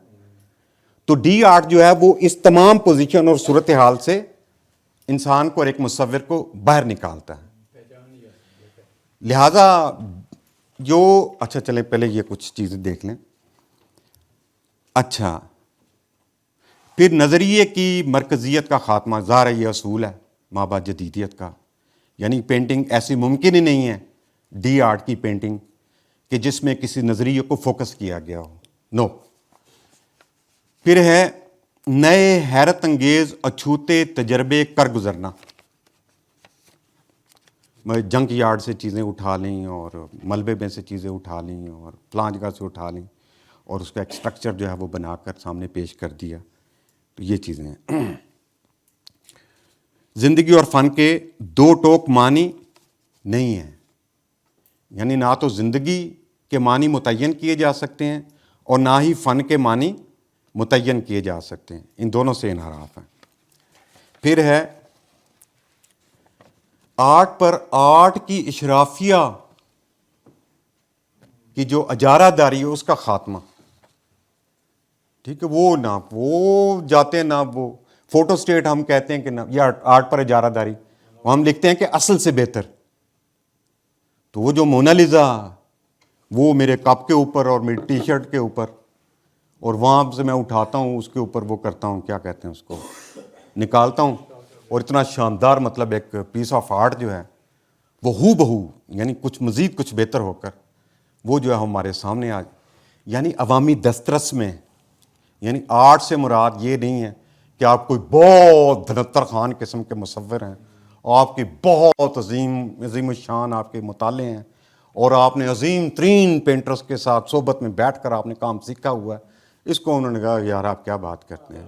تو ڈی آرٹ جو ہے وہ اس تمام پوزیشن اور صورتحال سے انسان کو اور ایک مصور کو باہر نکالتا ہے. لہذا جو اچھا چلیں پہلے یہ کچھ چیزیں دیکھ لیں. اچھا پھر نظریے کی مرکزیت کا خاتمہ. ظاہر ہے یہ اصول ہے مابعد جدیدیت کا، یعنی پینٹنگ ایسی ممکن ہی نہیں ہے ڈی آرٹ کی پینٹنگ کہ جس میں کسی نظریے کو فوکس کیا گیا ہو. نو. پھر ہے نئے حیرت انگیز اچھوتے تجربے کر گزرنا. جنک یارڈ سے چیزیں اٹھا لیں اور ملبے میں سے چیزیں اٹھا لیں اور فلاں جگہ سے اٹھا لیں اور اس کا ایک سٹرکچر جو ہے وہ بنا کر سامنے پیش کر دیا. تو یہ چیزیں ہیں. زندگی اور فن کے دو ٹوک معنی نہیں ہیں، یعنی نہ تو زندگی کے معنی متعین کیے جا سکتے ہیں اور نہ ہی فن کے معنی متعین کیے جا سکتے ہیں. ان دونوں سے انحراف ہیں. پھر ہے آرٹ پر آرٹ کی اشرافیہ کی جو اجارہ داری ہے اس کا خاتمہ. ٹھیک ہے، وہ نہ وہ جاتے ہیں نہ وہ فوٹو اسٹیٹ ہم کہتے ہیں کہ نہ یہ آرٹ پر اجارہ داری، ہم لکھتے ہیں کہ اصل سے بہتر. تو وہ جو مونالیزا وہ میرے کپ کے اوپر اور میری ٹی شرٹ کے اوپر اور وہاں سے میں اٹھاتا ہوں اس کے اوپر وہ کرتا ہوں کیا کہتے ہیں اس کو نکالتا ہوں اور اتنا شاندار مطلب ایک پیس آف آرٹ جو ہے وہ ہو بہو یعنی کچھ مزید کچھ بہتر ہو کر وہ جو ہے ہمارے سامنے آج یعنی عوامی دسترس میں. یعنی آرٹ سے مراد یہ نہیں ہے کہ آپ کوئی بہت دھنتر خان قسم کے مصور ہیں، آپ کی بہت عظیم الشان آپ کے مطالعے ہیں اور آپ نے عظیم ترین پینٹرز کے ساتھ صحبت میں بیٹھ کر آپ نے کام سیکھا ہوا ہے. اس کو انہوں نے کہا یار آپ کیا بات کرتے ہیں.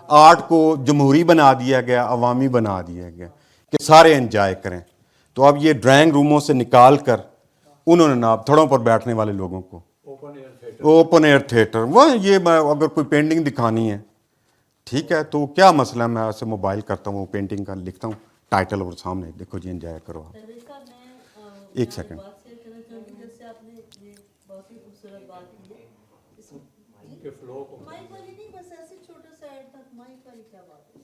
آرٹ کو جمہوری بنا دیا گیا، عوامی بنا دیا گیا کہ سارے انجوائے کریں. تو اب یہ ڈرائنگ روموں سے نکال کر انہوں نے نا تھڑوں پر بیٹھنے والے لوگوں کو اوپن ایئر تھیٹر وہ یہ اگر کوئی پینٹنگ دکھانی ہے ٹھیک ہے تو کیا مسئلہ ہے، میں ایسے موبائل کرتا ہوں وہ پینٹنگ کا لکھتا ہوں ٹائٹل اور سامنے دیکھو جی انجوائے کرو آپ. ایک سیکنڈ. بات شیئر کرنا چاہوں گی جیسے آپ نے یہ بہت ہی خوبصورت بات کی ہے. مائک والی نہیں بس ایسے چھوٹا سا ایڈ تھا. مائک والی کیا بات ہے؟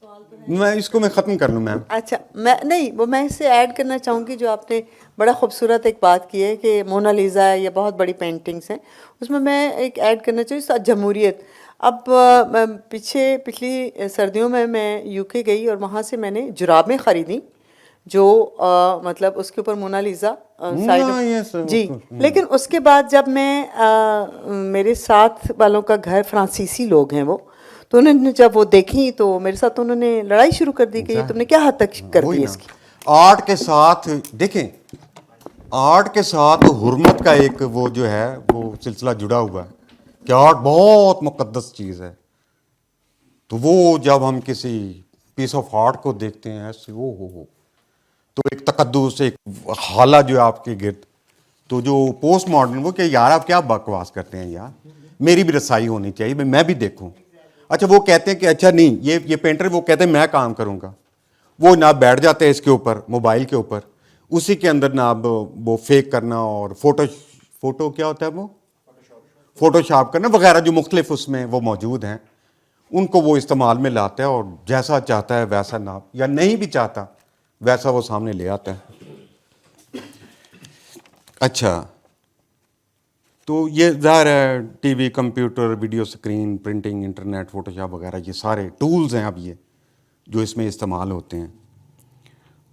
سوال تو ہے. میں اس کو میں ختم کر لوں میم. اچھا میں نہیں وہ میں اس سے ایڈ کرنا چاہوں گی جو آپ نے بڑا خوبصورت ایک بات کی ہے کہ مونالیزا ہے یہ بہت بڑی پینٹنگس ہیں. اس میں ایک ایڈ کرنا چاہوں جمہوریت. اب پچھلی سردیوں میں یو کے گئی اور وہاں سے میں نے جرابیں خریدیں جو مطلب اس کے اوپر مونالیزا جی. لیکن اس کے بعد جب میں میرے ساتھ والوں کا گھر فرانسیسی لوگ ہیں وہ تو انہوں نے جب وہ دیکھی تو میرے ساتھ انہوں نے لڑائی شروع کر دی کہ یہ تم نے کیا حد تک کر دی اس کی. آرٹ کے ساتھ دیکھیں آرٹ کے ساتھ حرمت کا ایک وہ جو ہے وہ سلسلہ جڑا ہوا ہے کہ آرٹ بہت مقدس چیز ہے. تو وہ جب ہم کسی پیس آف آرٹ کو دیکھتے ہیں ایسے ہو تو ایک تقدس، ایک حالہ جو ہے آپ کے گرد. تو جو پوسٹ ماڈرن وہ کہ یار آپ کیا بکواس کرتے ہیں یار, میری بھی رسائی ہونی چاہیے, میں بھی دیکھوں. اچھا وہ کہتے ہیں کہ اچھا نہیں یہ پینٹر, وہ کہتے ہیں میں کام کروں گا. وہ نہ بیٹھ جاتے ہیں اس کے اوپر, موبائل کے اوپر, اسی کے اندر نہ وہ فیک کرنا اور فوٹو کیا ہوتا ہے وہ فوٹو شاپ کرنا وغیرہ جو مختلف اس میں وہ موجود ہیں, ان کو وہ استعمال میں لاتا ہے اور جیسا چاہتا ہے ویسا نہ, یا نہیں بھی چاہتا ویسا وہ سامنے لے آتا ہے. اچھا تو یہ ظاہر ہے T V, computer, video screen, printing, internet, photo shop وغیرہ یہ سارے ٹولز ہیں اب یہ جو اس میں استعمال ہوتے ہیں.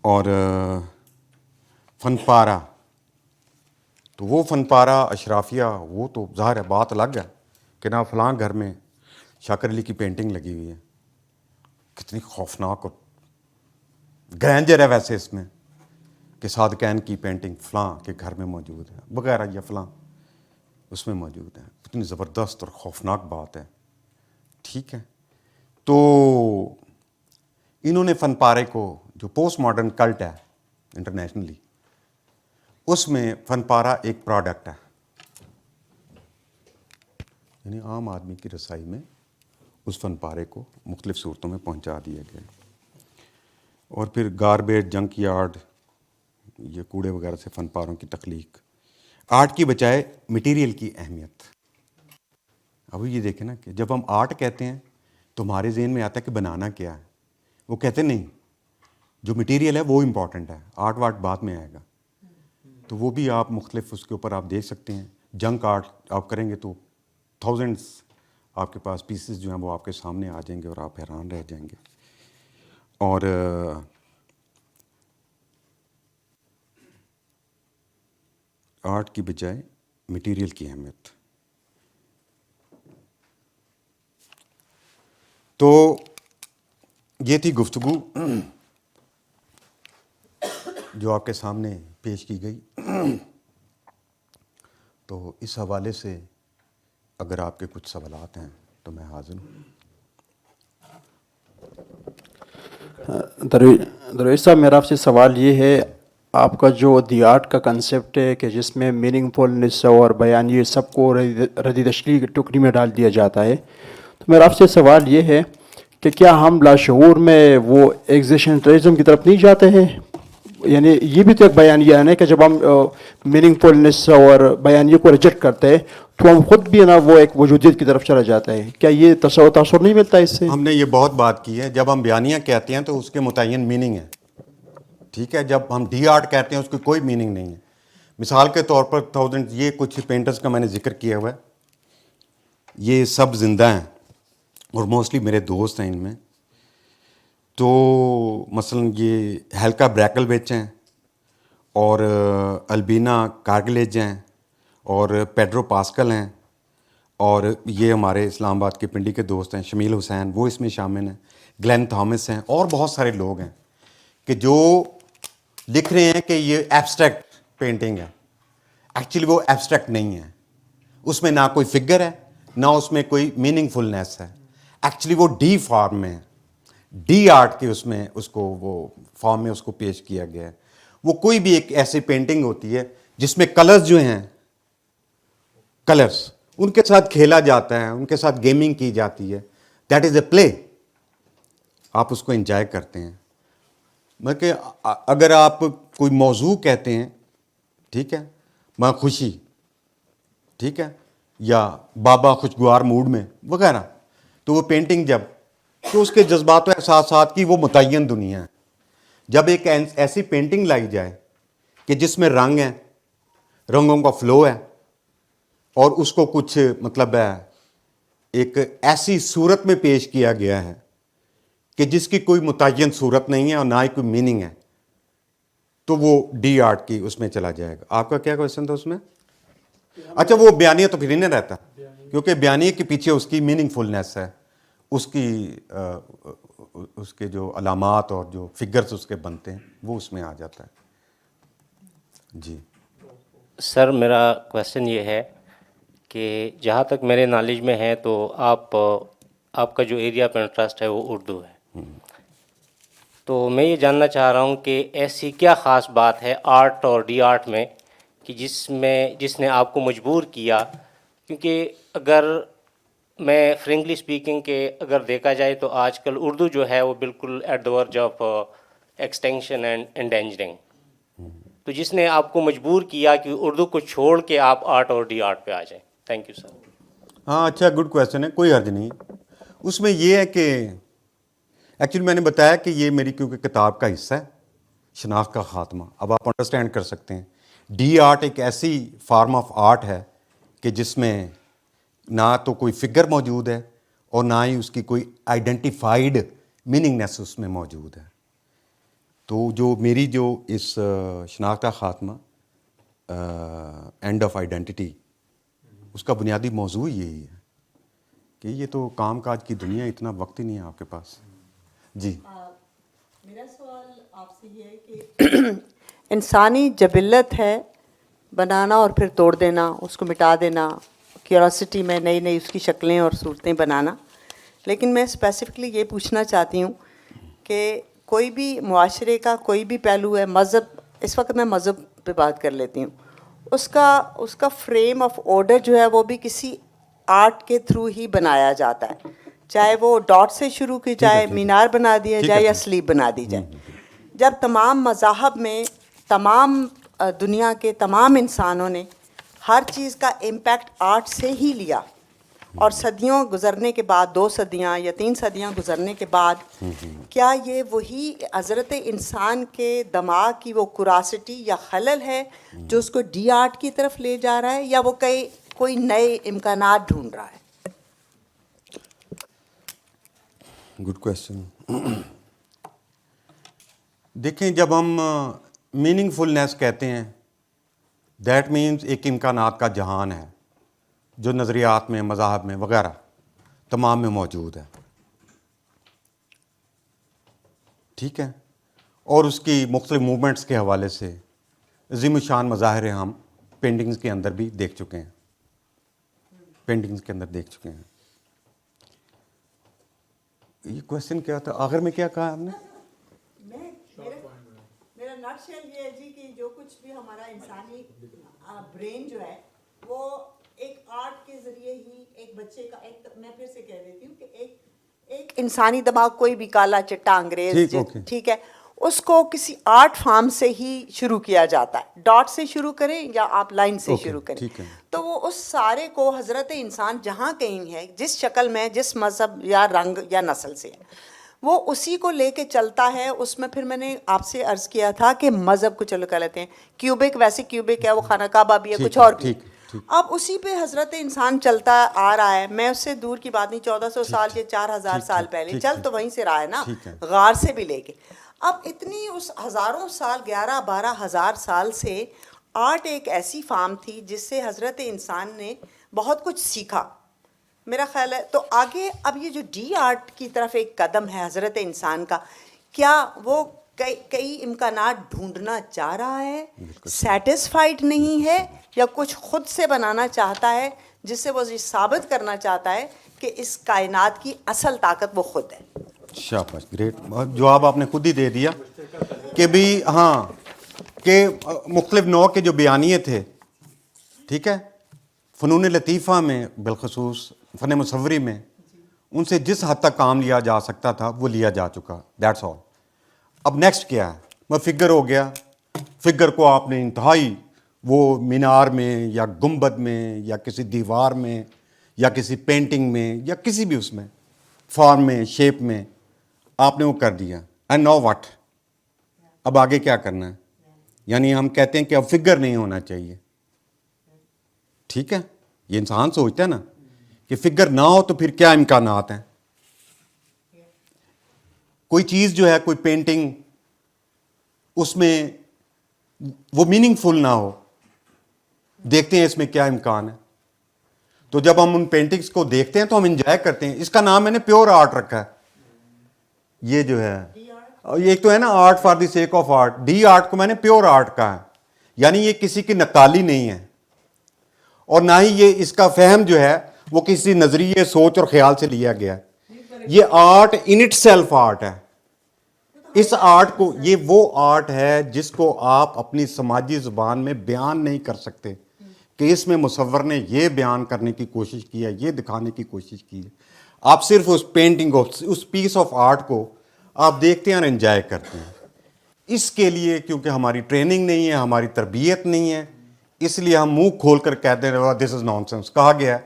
اور فن پارہ, تو وہ فن پارہ اشرافیہ وہ تو ظاہر ہے بات الگ ہے کہ نہ فلاں گھر میں شاکر علی کی پینٹنگ لگی ہوئی ہے. کتنی خوفناک اور گرینجر ہے ویسے اس میں کہ صادقین کی پینٹنگ فلاں کے گھر میں موجود ہے وغیرہ, یا فلاں اس میں موجود ہے. کتنی زبردست اور خوفناک بات ہے. ٹھیک ہے, تو انہوں نے فن پارے کو جو پوسٹ ماڈرن کلٹ ہے انٹرنیشنلی, اس میں فن پارہ ایک پروڈکٹ ہے, یعنی عام آدمی کی رسائی میں اس فن پارے کو مختلف صورتوں میں پہنچا دیا گیا. اور پھر گاربیج, جنک یارڈ, یہ کوڑے وغیرہ سے فن پاروں کی تخلیق, آرٹ کی بجائے مٹیریل کی اہمیت. اب یہ دیکھیں نا کہ جب ہم آرٹ کہتے ہیں تو ہمارے ذہن میں آتا ہے کہ بنانا کیا ہے. وہ کہتے نہیں, جو مٹیریل ہے وہ امپورٹنٹ ہے, آرٹ وارٹ بعد میں آئے گا. تو وہ بھی آپ مختلف اس کے اوپر آپ دیکھ سکتے ہیں. جنک آرٹ آپ کریں گے تو تھاؤزنڈس آپ کے پاس پیسز جو ہیں وہ آپ کے سامنے آ جائیں گے اور آپ حیران رہ جائیں گے. اور آرٹ کی بجائے مٹیریل کی اہمیت. تو یہ تھی گفتگو جو آپ کے سامنے پیش کی گئی. تو اس حوالے سے اگر آپ کے کچھ سوالات ہیں تو میں حاضر ہوں. درویش صاحب, میرا آپ سے سوال یہ ہے, آپ کا جو دی آرٹ کا کنسیپٹ ہے کہ جس میں میننگ فلنس اور بیان یہ سب کو ردی تشریح کی ٹوکری میں ڈال دیا جاتا ہے, تو میرا آپ سے سوال یہ ہے کہ کیا ہم لاشعور میں وہ ایگزیشنٹرزم کی طرف نہیں جاتے ہیں؟ یعنی یہ بھی تو ایک بیانیہ ہے نا کہ جب ہم میننگ فلنس اور بیانیے کو ریجیکٹ کرتے ہیں تو ہم خود بھی نا وہ ایک وجودیت کی طرف چلا جاتا ہے. کیا یہ تاثر نہیں ملتا اس سے؟ ہم نے یہ بہت بات کی ہے. جب ہم بیانیہ کہتے ہیں تو اس کے متعین میننگ ہے, ٹھیک ہے. جب ہم ڈی آرٹ کہتے ہیں اس کی کوئی میننگ نہیں ہے. مثال کے طور پر تھاؤزنڈ یہ کچھ پینٹرز کا میں نے ذکر کیا ہوا ہے, یہ سب زندہ ہیں اور موسٹلی میرے دوست ہیں ان میں. تو مثلا یہ ہیلکا بریکلویچ ہیں اور البینا کارگلیج ہیں اور پیڈرو پاسکل ہیں, اور یہ ہمارے اسلام آباد کے پنڈی کے دوست ہیں شمیل حسین, وہ اس میں شامل ہیں. گلین تھامس ہیں, اور بہت سارے لوگ ہیں کہ جو لکھ رہے ہیں کہ یہ ایبسٹریکٹ پینٹنگ ہے. ایکچولی وہ ایبسٹریکٹ نہیں ہے, اس میں نہ کوئی فگر ہے نہ اس میں کوئی میننگ فلنیس ہے. ایکچولی وہ ڈی فارم میں, ڈی آرٹ کے اس میں اس کو وہ فارم میں اس کو پیش کیا گیا ہے. وہ کوئی بھی ایک ایسی پینٹنگ ہوتی ہے جس میں کلرز جو ہیں, کلرز ان کے ساتھ کھیلا جاتا ہے, ان کے ساتھ گیمنگ کی جاتی ہے. دیٹ از اے پلے, آپ اس کو انجوائے کرتے ہیں. مطلب کہ اگر آپ کوئی موضوع کہتے ہیں, ٹھیک ہے, میں خوشی, ٹھیک ہے, یا بابا خوشگوار موڈ میں وغیرہ, تو وہ پینٹنگ جب تو اس کے جذبات و احساسات کی وہ متعین دنیا ہے. جب ایک ایسی پینٹنگ لائی جائے کہ جس میں رنگ ہیں, رنگوں کا فلو ہے, اور اس کو کچھ مطلب ہے ایک ایسی صورت میں پیش کیا گیا ہے کہ جس کی کوئی متعین صورت نہیں ہے اور نہ ہی کوئی میننگ ہے, تو وہ ڈی آرٹ کی اس میں چلا جائے گا. آپ کا کیا کویشچن تھا اس میں؟ اچھا وہ بیانیہ تو پھر ہی نہیں رہتا, کیونکہ بیانیہ کے پیچھے اس کی میننگ فلنیس ہے, اس کی اس کے جو علامات اور جو فگرز اس کے بنتے ہیں وہ اس میں آ جاتا ہے. جی سر, میرا کویشچن یہ ہے کہ جہاں تک میرے نالج میں ہے تو آپ کا جو ایریا آف انٹرسٹ ہے وہ اردو ہے. تو میں یہ جاننا چاہ رہا ہوں کہ ایسی کیا خاص بات ہے آرٹ اور ڈی آرٹ میں کہ جس نے آپ کو مجبور کیا، کیونکہ اگر میں فرینکلی اسپیکنگ کہ اگر دیکھا جائے تو آج کل اردو جو ہے وہ بالکل at the verge of extinction and endangering, تو جس نے آپ کو مجبور کیا کہ اردو کو چھوڑ کے آپ آرٹ اور ڈی آرٹ پہ آ جائیں؟ Thank you sir. ہاں اچھا، گڈ کویشچن ہے، کوئی حرج نہیں. اس میں یہ ہے کہ ایکچولی میں نے بتایا کہ یہ میری کیونکہ کتاب کا حصہ ہے، شناخت کا خاتمہ. اب آپ انڈرسٹینڈ کر سکتے ہیں ڈی آرٹ ایک ایسی فارم آف آرٹ ہے کہ جس میں نہ تو کوئی فگر موجود ہے اور نہ ہی اس کی کوئی آئیڈینٹیفائڈ میننگنیس اس میں موجود ہے. تو جو میری جو اس شناخت کا خاتمہ اینڈ آف آئیڈینٹی، اس کا بنیادی موضوع یہی ہے کہ یہ تو کام کاج کی دنیا، اتنا وقت ہی نہیں ہے آپ کے پاس. جی میرا سوال آپ سے یہ ہے کہ انسانی جبلت ہے بنانا اور پھر توڑ دینا، اس کو مٹا دینا، کیوریاسٹی میں نئی نئی اس کی شکلیں اور صورتیں بنانا. لیکن میں اسپیسیفکلی یہ پوچھنا چاہتی ہوں کہ کوئی بھی معاشرے کا کوئی بھی پہلو ہے، مذہب، اس وقت میں مذہب پہ بات کر لیتی ہوں، اس کا فریم آف آرڈر جو ہے وہ بھی کسی آرٹ کے تھرو ہی بنایا جاتا ہے، چاہے وہ ڈاٹ سے شروع کی جائے، مینار بنا دیا جائے یا سلیب بنا دی جائے. جب تمام مذاہب میں تمام دنیا کے تمام انسانوں نے ہر چیز کا امپیکٹ آرٹ سے ہی لیا، اور صدیوں گزرنے کے بعد، 2 صدیاں یا 3 صدیاں گزرنے کے بعد، کیا یہ وہی حضرت انسان کے دماغ کی وہ کوراسٹی یا خلل ہے جو اس کو ڈی آرٹ کی طرف لے جا رہا ہے، یا وہ کوئی نئے امکانات ڈھونڈ رہا ہے؟ Good question. دیکھیں، جب ہم میننگ فلنیس کہتے ہیں، دیٹ مینز ایک امکانات کا جہان ہے جو نظریات میں، مذاہب میں وغیرہ تمام میں موجود ہے. ٹھیک ہے، اور اس کی مختلف موومنٹس کے حوالے سے عظیم الشان مظاہر ہم پینٹنگز کے اندر بھی دیکھ چکے ہیں. یہ کویشچن کیا تھا آخر میں، کیا کہا آپ نے؟ میرا نٹ شیل یہ ہے جی کہ جو کچھ بھی ہمارا انسانی برین جو ہے وہ ایک آرٹ کے ذریعے ہی ایک بچے کا، میں پھر سے کہہ دیتی ہوں کہ ایک انسانی دماغ، کوئی بھی کالا چٹا انگریز، ٹھیک ہے، اس کو کسی آرٹ فارم سے ہی شروع کیا جاتا ہے. ڈاٹ سے شروع کریں یا آپ لائن سے شروع کریں، تو وہ اس سارے کو حضرت انسان جہاں کہیں ہے، جس شکل میں، جس مذہب یا رنگ یا نسل سے، وہ اسی کو لے کے چلتا ہے. اس میں پھر میں نے آپ سے عرض کیا تھا کہ مذہب کو چلو کہہ لیتے ہیں کیوبک، ویسے کیوبک ہے وہ خانہ کعبہ بھی ہے، کچھ اور بھی. اب اسی پہ حضرت انسان چلتا آ رہا ہے. میں اس سے دور کی بات نہیں، 1400 سال یا 4000 سال پہلے چل تو وہیں سے رہا ہے نا، غار سے بھی لے کے. اب اتنی اس ہزاروں سال، 11-12 ہزار سال سے آرٹ ایک ایسی فارم تھی جس سے حضرت انسان نے بہت کچھ سیکھا، میرا خیال ہے. تو آگے اب یہ جو ڈی آرٹ کی طرف ایک قدم ہے حضرت انسان کا، کیا وہ کئی امکانات ڈھونڈنا چاہ رہا ہے، سیٹسفائیڈ نہیں ہے، یا کچھ خود سے بنانا چاہتا ہے جس سے وہ یہ ثابت کرنا چاہتا ہے کہ اس کائنات کی اصل طاقت وہ خود ہے؟ شاباش، گریٹ. جواب آپ نے خود ہی دے دیا کہ بھی ہاں، کہ مختلف نوع کے جو بیانیے تھے، ٹھیک ہے، فنون لطیفہ میں بالخصوص فن مصوری میں، ان سے جس حد تک کام لیا جا سکتا تھا وہ لیا جا چکا، دیٹس آل. اب نیکسٹ کیا ہے؟ وہ فگر ہو گیا. فگر کو آپ نے انتہائی وہ مینار میں یا گنبد میں یا کسی دیوار میں یا کسی پینٹنگ میں یا کسی بھی اس میں فارم میں، شیپ میں آپ نے وہ کر دیا. اینڈ نو واٹ، اب آگے کیا کرنا ہے؟ یعنی ہم کہتے ہیں کہ اب فگر نہیں ہونا چاہیے. ٹھیک ہے، یہ انسان سوچتا ہے نا کہ فگر نہ ہو تو پھر کیا امکانات ہیں. کوئی چیز جو ہے، کوئی پینٹنگ، اس میں وہ میننگ فل نہ ہو، دیکھتے ہیں اس میں کیا امکان ہے. تو جب ہم ان پینٹنگز کو دیکھتے ہیں تو ہم انجوائے کرتے ہیں. اس کا نام میں نے پیور آرٹ رکھا ہے. یہ جو ہے، ایک تو ہے نا art for the sake of art, D art کو میں نے پیور آرٹ کہا ہے. یعنی یہ کسی کی نقالی نہیں ہے، اور نہ ہی یہ اس کا فہم جو ہے وہ کسی نظریے، سوچ اور خیال سے لیا گیا ہے. یہ art in it self art ہے. اس آرٹ کو, یہ وہ آرٹ ہے جس کو آپ اپنی سماجی زبان میں بیان نہیں کر سکتے کہ اس میں مصور نے یہ بیان کرنے کی کوشش کی ہے, یہ دکھانے کی کوشش کی ہے. آپ صرف اس پینٹنگ کو, اس پیس آف آرٹ کو آپ دیکھتے ہیں اور انجوائے کرتے ہیں. اس کے لیے کیونکہ ہماری ٹریننگ نہیں ہے, ہماری تربیت نہیں ہے, اس لیے ہم منہ کھول کر کہتے ہیں دس از نان سینس. کہا گیا ہے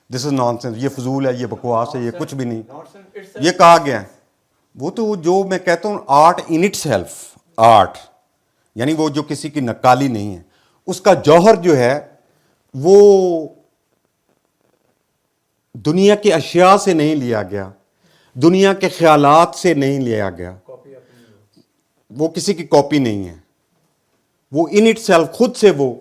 دس از نان سینس, یہ فضول ہے, یہ بکواس ہے, یہ کچھ بھی نہیں, یہ کہا گیا ہے. وہ تو جو میں کہتا ہوں art in it self, art یعنی وہ جو کسی کی نقالی نہیں ہے, اس کا جوہر جو ہے وہ دنیا کی اشیاء سے نہیں لیا گیا, دنیا کے خیالات سے نہیں لیا گیا, وہ کسی کی کاپی نہیں ہے, وہ ان اٹ سیلف خود سے وہ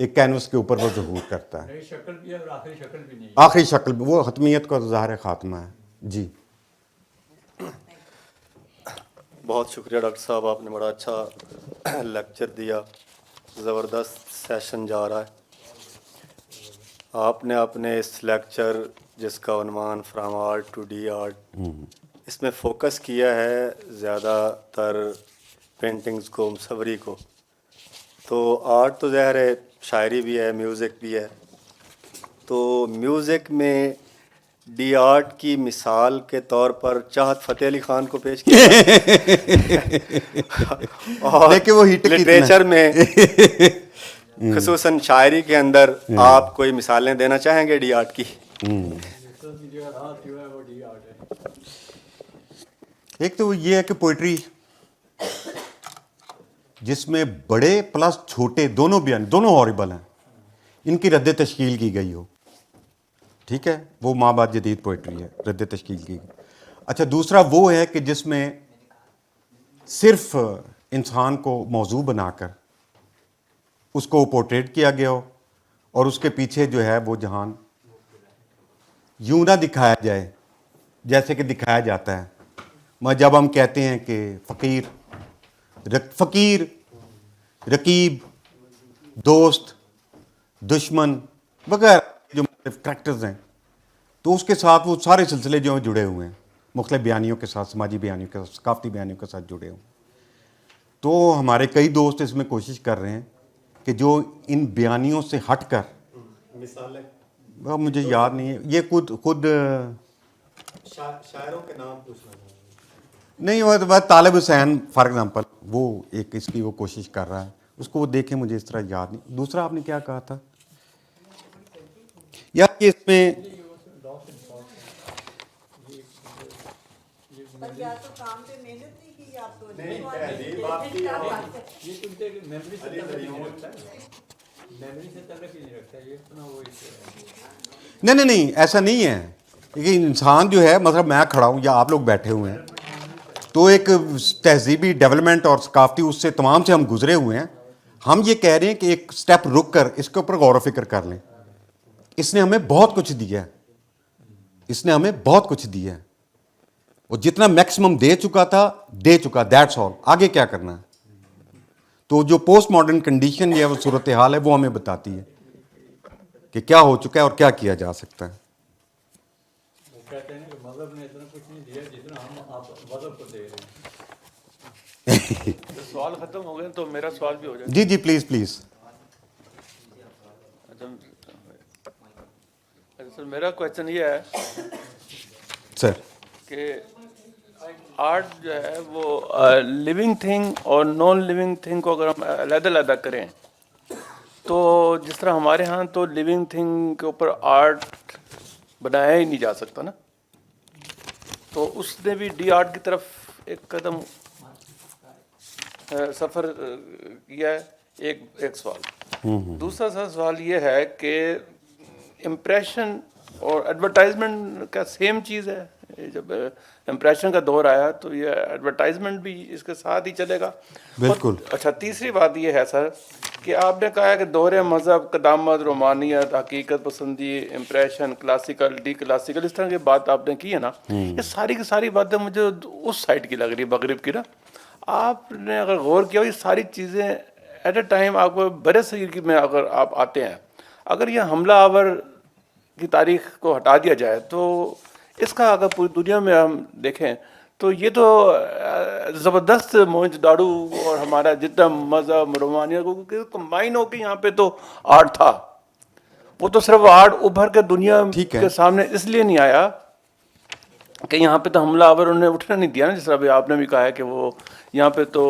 ایک کینوس کے اوپر وہ ظہور کرتا ہے. شکل بھی ہے اور آخری شکل بھی نہیں. آخری شکل بھی, وہ حتمیت کا ظاہر خاتمہ ہے. جی بہت شکریہ ڈاکٹر صاحب, آپ نے بڑا اچھا لیکچر دیا, زبردست سیشن جا رہا ہے. آپ نے اپنے اس لیکچر جس کا عنوان from art to de art, اس میں فوکس کیا ہے زیادہ تر پینٹنگز کو, مصوری کو. تو آرٹ تو ظاہر ہے شاعری بھی ہے, میوزک بھی ہے. تو میوزک میں ڈی آرٹ کی مثال کے طور پر چاہت فتح علی خان کو پیش کیا اور دیکھیں وہ ہٹ لٹریچر میں خصوصاً شاعری کے اندر آپ کوئی مثالیں دینا چاہیں گے ڈی آرٹ کی؟ ایک تو یہ ہے کہ پوئٹری جس میں بڑے پلس چھوٹے دونوں بیان, دونوں ہاربل ہیں, ان کی رد تشکیل کی گئی ہو, ٹھیک ہے, وہ ماں بعد جدید پوئٹری ہے, رد تشکیل کی گئی. اچھا دوسرا وہ ہے کہ جس میں صرف انسان کو موضوع بنا کر اس کو پورٹریٹ کیا گیا ہو اور اس کے پیچھے جو ہے وہ جہان یوں نہ دکھایا جائے جیسے کہ دکھایا جاتا ہے. جب ہم کہتے ہیں کہ فقیر, رقیب, دوست, دشمن وغیرہ جو مختلف کریکٹرز ہیں, تو اس کے ساتھ وہ سارے سلسلے جو ہیں جڑے ہوئے ہیں, مختلف بیانیوں کے ساتھ, سماجی بیانیوں کے ساتھ, ثقافتی بیانیوں کے ساتھ جڑے ہوئے ہیں. تو ہمارے کئی دوست اس میں کوشش کر رہے ہیں کہ جو ان بیانیوں سے ہٹ کر, مثالیں مجھے یاد نہیں ہے, یہ خود شاعروں کے نام پوچھنا چاہوں گا. نہیں, وہ طالب حسین فار ایگزامپل, وہ ایک اس کی وہ کوشش کر رہا ہے, اس کو وہ دیکھیں, مجھے اس طرح یاد نہیں. دوسرا آپ نے کیا کہا تھا یار کہ اس میں نہیں ایسا نہیں ہے کہ انسان جو ہے, مطلب میں کھڑا ہوں یا آپ لوگ بیٹھے ہوئے ہیں, تو ایک تہذیبی ڈیولپمنٹ اور ثقافتی اس سے تمام سے ہم گزرے ہوئے ہیں. ہم یہ کہہ رہے ہیں کہ ایک سٹیپ رک کر اس کے اوپر غور و فکر کر لیں. اس نے ہمیں بہت کچھ دیا ہے, اس نے ہمیں بہت کچھ دیا ہے, اور جتنا میکسیمم دے چکا تھا دے چکا, دیٹس آل. آگے کیا کرنا ہے؟ تو جو پوسٹ ماڈرن کنڈیشن یا وہ صورتحال ہے وہ ہمیں بتاتی ہے کہ کیا ہو چکا ہے اور کیا کیا جا سکتا ہے. وہ کہتے ہیں کہ مذہب نے اتنا کچھ نہیں دیا جتنا ہم آپ مذہب کو دے رہے ہیں. سوال ختم ہو گئے تو میرا سوال بھی ہو جائے. جی پلیز پلیز. سر میرا کویشچن یہ ہے سر کہ آرٹ جو ہے وہ لیونگ تھنگ اور نان لیونگ تھنگ کو اگر ہم علیحدہ علیحدہ کریں تو جس طرح ہمارے ہاں تو لیونگ تھنگ کے اوپر آرٹ بنایا ہی نہیں جا سکتا نا, تو اس نے بھی ڈی آرٹ کی طرف ایک قدم سفر کیا ہے. ایک سوال. دوسرا سوال یہ ہے کہ امپریشن اور ایڈورٹائزمنٹ کا سیم چیز ہے. جب امپریشن کا دور آیا تو یہ ایڈورٹائزمنٹ بھی اس کے ساتھ ہی چلے گا. بالکل. اچھا تیسری بات یہ ہے سر کہ آپ نے کہا ہے کہ دور مذہب, قدامت, رومانیت, حقیقت پسندی, امپریشن, کلاسیکل, ڈی کلاسیکل, اس طرح کی بات آپ نے کی ہے نا, یہ ساری کی ساری باتیں مجھے اس سائڈ کی لگ رہی ہے, مغرب کی نا. آپ نے اگر غور کیا یہ ساری چیزیں ایٹ اے ٹائم آپ کو برے صغیر میں اگر آپ آتے ہیں, اگر یہ حملہ آور کی تاریخ کو ہٹا دیا جائے تو اس کا اگر پوری دنیا میں ہم دیکھیں تو یہ تو زبردست موہنجو-داڑو اور ہمارا جتنا مذہب رومانیت کو کمبائن ہو کے یہاں پہ تو آرٹ تھا. وہ تو صرف آرٹ ابھر کے دنیا کے سامنے اس لیے نہیں آیا کہ یہاں پہ تو حملہ آور انہوں نے اٹھنا نہیں دیا نا, جس طرح بھی آپ نے بھی کہا ہے کہ وہ یہاں پہ تو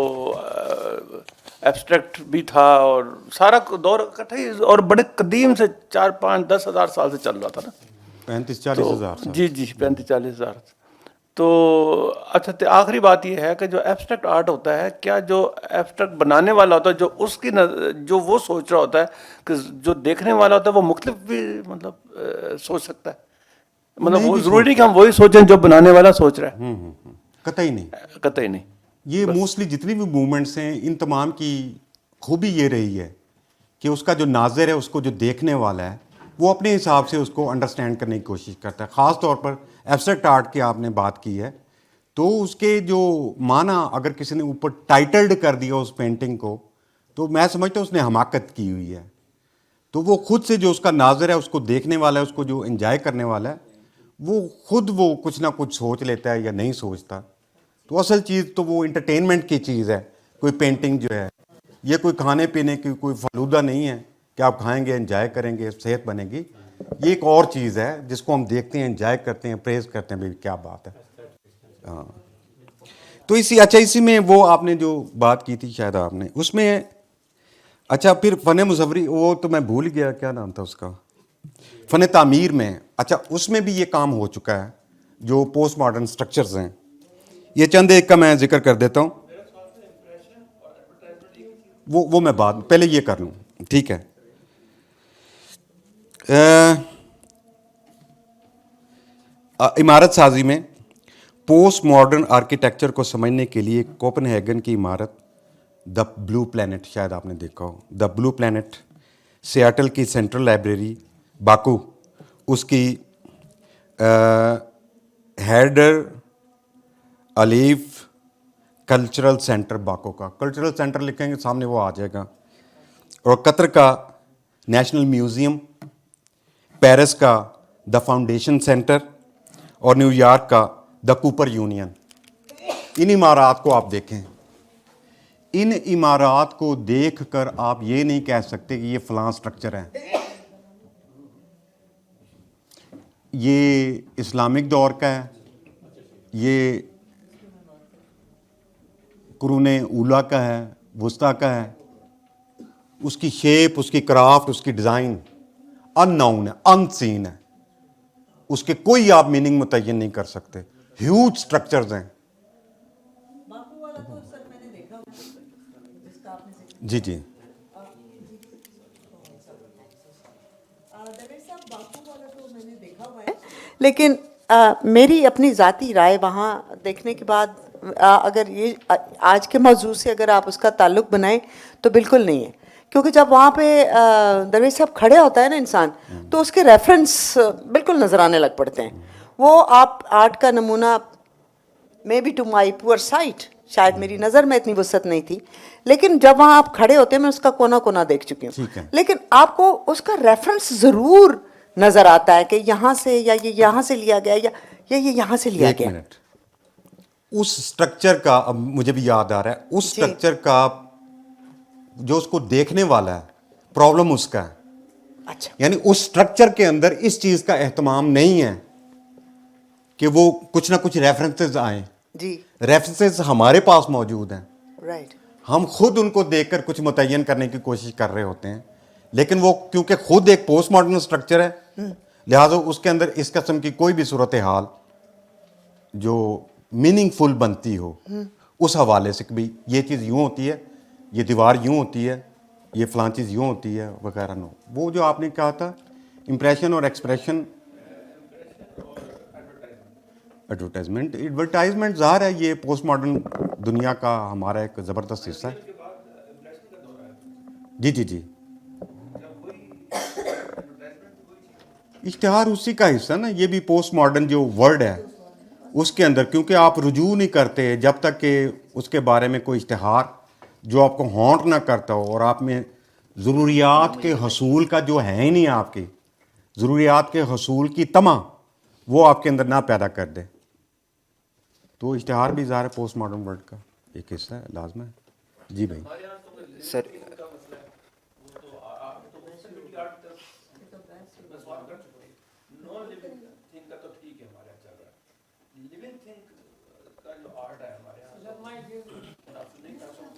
ایبسٹریکٹ بھی تھا اور سارا دور اکٹھا ہی اور بڑے قدیم سے 4-5-10 ہزار سال سے چل رہا تھا نا. 35-40 ہزار. جی 35-40 ہزار. تو اچھا آخری بات یہ ہے کہ جو ایبسٹریکٹ آرٹ ہوتا ہے, کیا جو ایبسٹریکٹ بنانے والا ہوتا ہے, جو اس کی جو وہ سوچ رہا ہوتا ہے, کہ جو دیکھنے والا ہوتا ہے وہ مختلف بھی مطلب سوچ سکتا ہے, مطلب وہ ضروری نہیں کہ ہم وہی سوچیں جو بنانے والا سوچ رہا ہے. قطعی نہیں, قطعی نہیں. یہ موسٹلی جتنی بھی موومنٹس ہیں ان تمام کی خوبی یہ رہی ہے کہ اس کا جو ناظر ہے, اس کو جو دیکھنے والا ہے, وہ اپنے حساب سے اس کو انڈرسٹینڈ کرنے کی کوشش کرتا ہے. خاص طور پر ایبسٹریکٹ آرٹ کی آپ نے بات کی ہے, تو اس کے جو معنی اگر کسی نے اوپر ٹائٹلڈ کر دیا اس پینٹنگ کو, تو میں سمجھتا ہوں اس نے حماقت کی ہوئی ہے. تو وہ خود سے جو اس کا ناظر ہے, اس کو دیکھنے والا ہے, اس کو جو انجوائے کرنے والا ہے, وہ خود وہ کچھ نہ کچھ سوچ لیتا ہے یا نہیں سوچتا. تو اصل چیز تو وہ انٹرٹینمنٹ کی چیز ہے. کوئی پینٹنگ جو ہے یہ کوئی کھانے پینے کی کوئی فلودہ نہیں ہے کہ آپ کھائیں گے انجوائے کریں گے صحت بنے گی. یہ ایک اور چیز ہے جس کو ہم دیکھتے ہیں, انجوائے کرتے ہیں, پریز کرتے ہیں, بھائی کیا بات ہے. ہاں, تو اسی میں وہ آپ نے جو بات کی تھی شاید آپ نے اس میں, اچھا پھر فن مصوری, وہ تو میں بھول گیا کیا نام تھا اس کا, فن تعمیر میں. اچھا اس میں بھی یہ کام ہو چکا ہے جو پوسٹ ماڈرن سٹرکچرز ہیں. یہ چند ایک کا میں ذکر کر دیتا ہوں, وہ میں بعد پہلے یہ کر لوں, ٹھیک ہے. عمارت سازی میں پوسٹ ماڈرن آرکیٹیکچر کو سمجھنے کے لیے کوپن ہیگن کی عمارت دا بلو پلینٹ, شاید آپ نے دیکھا ہو, دا بلو پلینٹ, سیاٹل کی سینٹرل لائبریری, باکو, اس کی ہیڈر الیف کلچرل سینٹر باکو کا, کلچرل سینٹر لکھیں گے سامنے وہ آ جائے گا, اور قطر کا نیشنل میوزیم, پیرس کا دا فاؤنڈیشن سینٹر, اور نیو یارک کا دا کوپر یونین. ان عمارات کو آپ دیکھیں, ان عمارات کو دیکھ کر آپ یہ نہیں کہہ سکتے کہ یہ فلاں سٹرکچر ہے. یہ اسلامک دور کا ہے, یہ قرون اولیٰ کا ہے, وسطیٰ کا ہے. اس کی شیپ, اس کی کرافٹ, اس کی ڈیزائن ان ناؤن ہے, ان سین ہے, اس کے کوئی آپ میننگ متعین نہیں کر سکتے. ہیوج سٹرکچرز ہیں. جی جی لیکن میری اپنی ذاتی رائے وہاں دیکھنے کے بعد, اگر یہ آج کے موضوع سے اگر آپ اس کا تعلق بنائیں تو بالکل نہیں ہے. کیونکہ جب وہاں پہ درویش صاحب کھڑے ہوتا ہے نا انسان, تو اس کے ریفرنس بالکل نظر آنے لگ پڑتے ہیں. وہ آپ آرٹ کا نمونہ, مے بی ٹو مائی پور سائٹ, شاید میری نظر میں اتنی وسعت نہیں تھی, لیکن جب وہاں آپ کھڑے ہوتے ہیں میں اس کا کونا کونا دیکھ چکی ہوں, لیکن آپ کو اس کا ریفرنس ضرور نظر آتا ہے کہ یہاں سے, یا یہ یہاں سے لیا گیا, یا یہ یہاں سے لیا گیا. اس سٹرکچر کا اب مجھے بھی یاد آ رہا ہے, اس سٹرکچر کا جو اس کو دیکھنے والا ہے پرابلم اس کا ہے. اچھا, یعنی اس سٹرکچر کے اندر اس چیز کا اہتمام نہیں ہے کہ وہ کچھ نہ کچھ ریفرنسز آئیں. جی, ریفرنسز ہمارے پاس موجود ہیں, رائٹ. ہم خود ان کو دیکھ کر کچھ متعین کرنے کی کوشش کر رہے ہوتے ہیں, لیکن وہ کیونکہ خود ایک پوسٹ ماڈرن سٹرکچر ہے, لہٰذا اس کے اندر اس قسم کی کوئی بھی صورتحال جو میننگ فل بنتی ہو اس حوالے سے کہ بھائی یہ چیز یوں ہوتی ہے, یہ دیوار یوں ہوتی ہے, یہ فلاں چیز یوں ہوتی ہے وغیرہ. نو, وہ جو آپ نے کہا تھا امپریشن اور ایکسپریشن, ایڈورٹائزمنٹ ظاہر ہے یہ پوسٹ ماڈرن دنیا کا ہمارا ایک زبردست حصہ ہے. جی جی جی, اشتہار اسی کا حصہ نا, یہ بھی پوسٹ ماڈرن جو ورڈ ہے اس کے اندر, کیونکہ آپ رجوع نہیں کرتے جب تک کہ اس کے بارے میں کوئی اشتہار جو آپ کو ہانٹ نہ کرتا ہو, اور آپ میں ضروریات کے حصول کا جو ہے ہی نہیں, آپ کی ضروریات کے حصول کی تمہ وہ آپ کے اندر نہ پیدا کر دے. تو اشتہار بھی ظاہر ہے پوسٹ ماڈرن ورلڈ کا ایک حصہ ہے, لازم ہے. جی بھائی. سر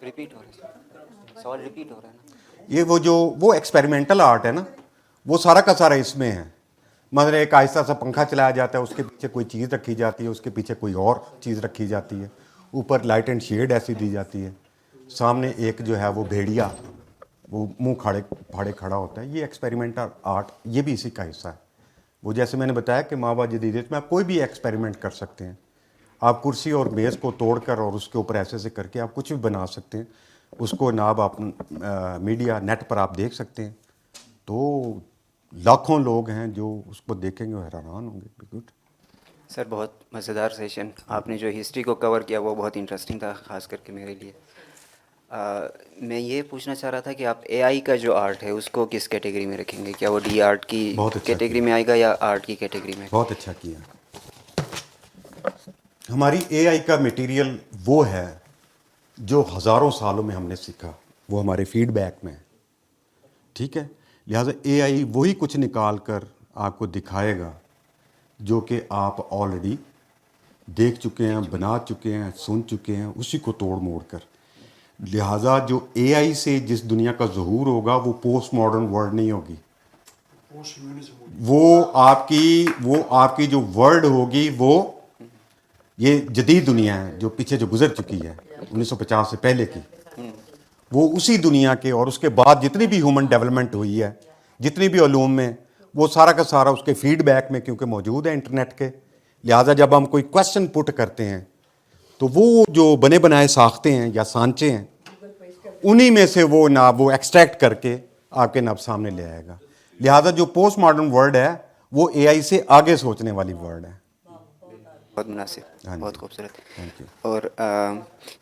ریپیٹ ہو رہا ہے سوال ریپیٹ ہو رہا ہے نا. یہ وہ ایکسپیریمنٹل آرٹ ہے نا, وہ سارا کا سارا اس میں ہے. مطلب ایک آہستہ سا پنکھا چلایا جاتا ہے, اس کے پیچھے کوئی چیز رکھی جاتی ہے, اس کے پیچھے کوئی اور چیز رکھی جاتی ہے, اوپر لائٹ اینڈ شیڈ ایسی دی جاتی ہے, سامنے ایک جو ہے وہ بھیڑیا وہ منہ پھاڑے کھڑا ہوتا ہے. یہ ایکسپیریمنٹل آرٹ یہ بھی اسی کا حصہ ہے. وہ جیسے میں نے بتایا کہ ماوا جدیدیت میں آپ کوئی بھی ایکسپیریمنٹ کر سکتے ہیں. آپ کرسی اور میز کو توڑ کر اور اس کے اوپر ایسے سے کر کے آپ کچھ بھی بنا سکتے ہیں. اس کو جناب آپ میڈیا نیٹ پر آپ دیکھ سکتے ہیں. تو لاکھوں لوگ ہیں جو اس کو دیکھیں گے وہ حیران ہوں گے. گڈ سر بہت مزیدار سیشن. آپ نے جو ہسٹری کو کور کیا وہ بہت انٹرسٹنگ تھا, خاص کر کے میرے لیے. میں یہ پوچھنا چاہ رہا تھا کہ آپ اے آئی کا جو آرٹ ہے اس کو کس کیٹیگری میں رکھیں گے؟ کیا وہ ڈی آرٹ کی کیٹیگری میں آئے گا یا آرٹ کی کیٹیگری میں؟ بہت اچھا کیا. ہماری اے آئی کا میٹیریل وہ ہے جو ہزاروں سالوں میں ہم نے سیکھا, وہ ہمارے فیڈ بیک میں ہے. ٹھیک ہے, لہٰذا اے آئی وہی کچھ نکال کر آپ کو دکھائے گا جو کہ آپ آلریڈی دیکھ چکے ہیں, بنا چکے ہیں, سن چکے ہیں, اسی کو توڑ موڑ کر. لہٰذا جو اے آئی سے جس دنیا کا ظہور ہوگا وہ پوسٹ ماڈرن ورلڈ نہیں ہوگی, وہ آپ کی جو ورلڈ ہوگی وہ یہ جدید دنیا ہے جو پیچھے جو گزر چکی ہے 1950 سے پہلے کی, وہ اسی دنیا کے اور اس کے بعد جتنی بھی ہیومن ڈیولپمنٹ ہوئی ہے, جتنی بھی علوم میں, وہ سارا کا سارا اس کے فیڈ بیک میں کیونکہ موجود ہے انٹرنیٹ کے. لہٰذا جب ہم کوئی کویشچن پٹ کرتے ہیں تو وہ جو بنے بنائے ساختے ہیں یا سانچے ہیں انہی میں سے وہ ایکسٹریکٹ کر کے آپ کے نب سامنے لے آئے گا. لہٰذا جو پوسٹ ماڈرن ورلڈ ہے وہ اے آئی سے آگے سوچنے والی ورلڈ ہے. بہت مناسب, بہت خوبصورت. Thank you. اور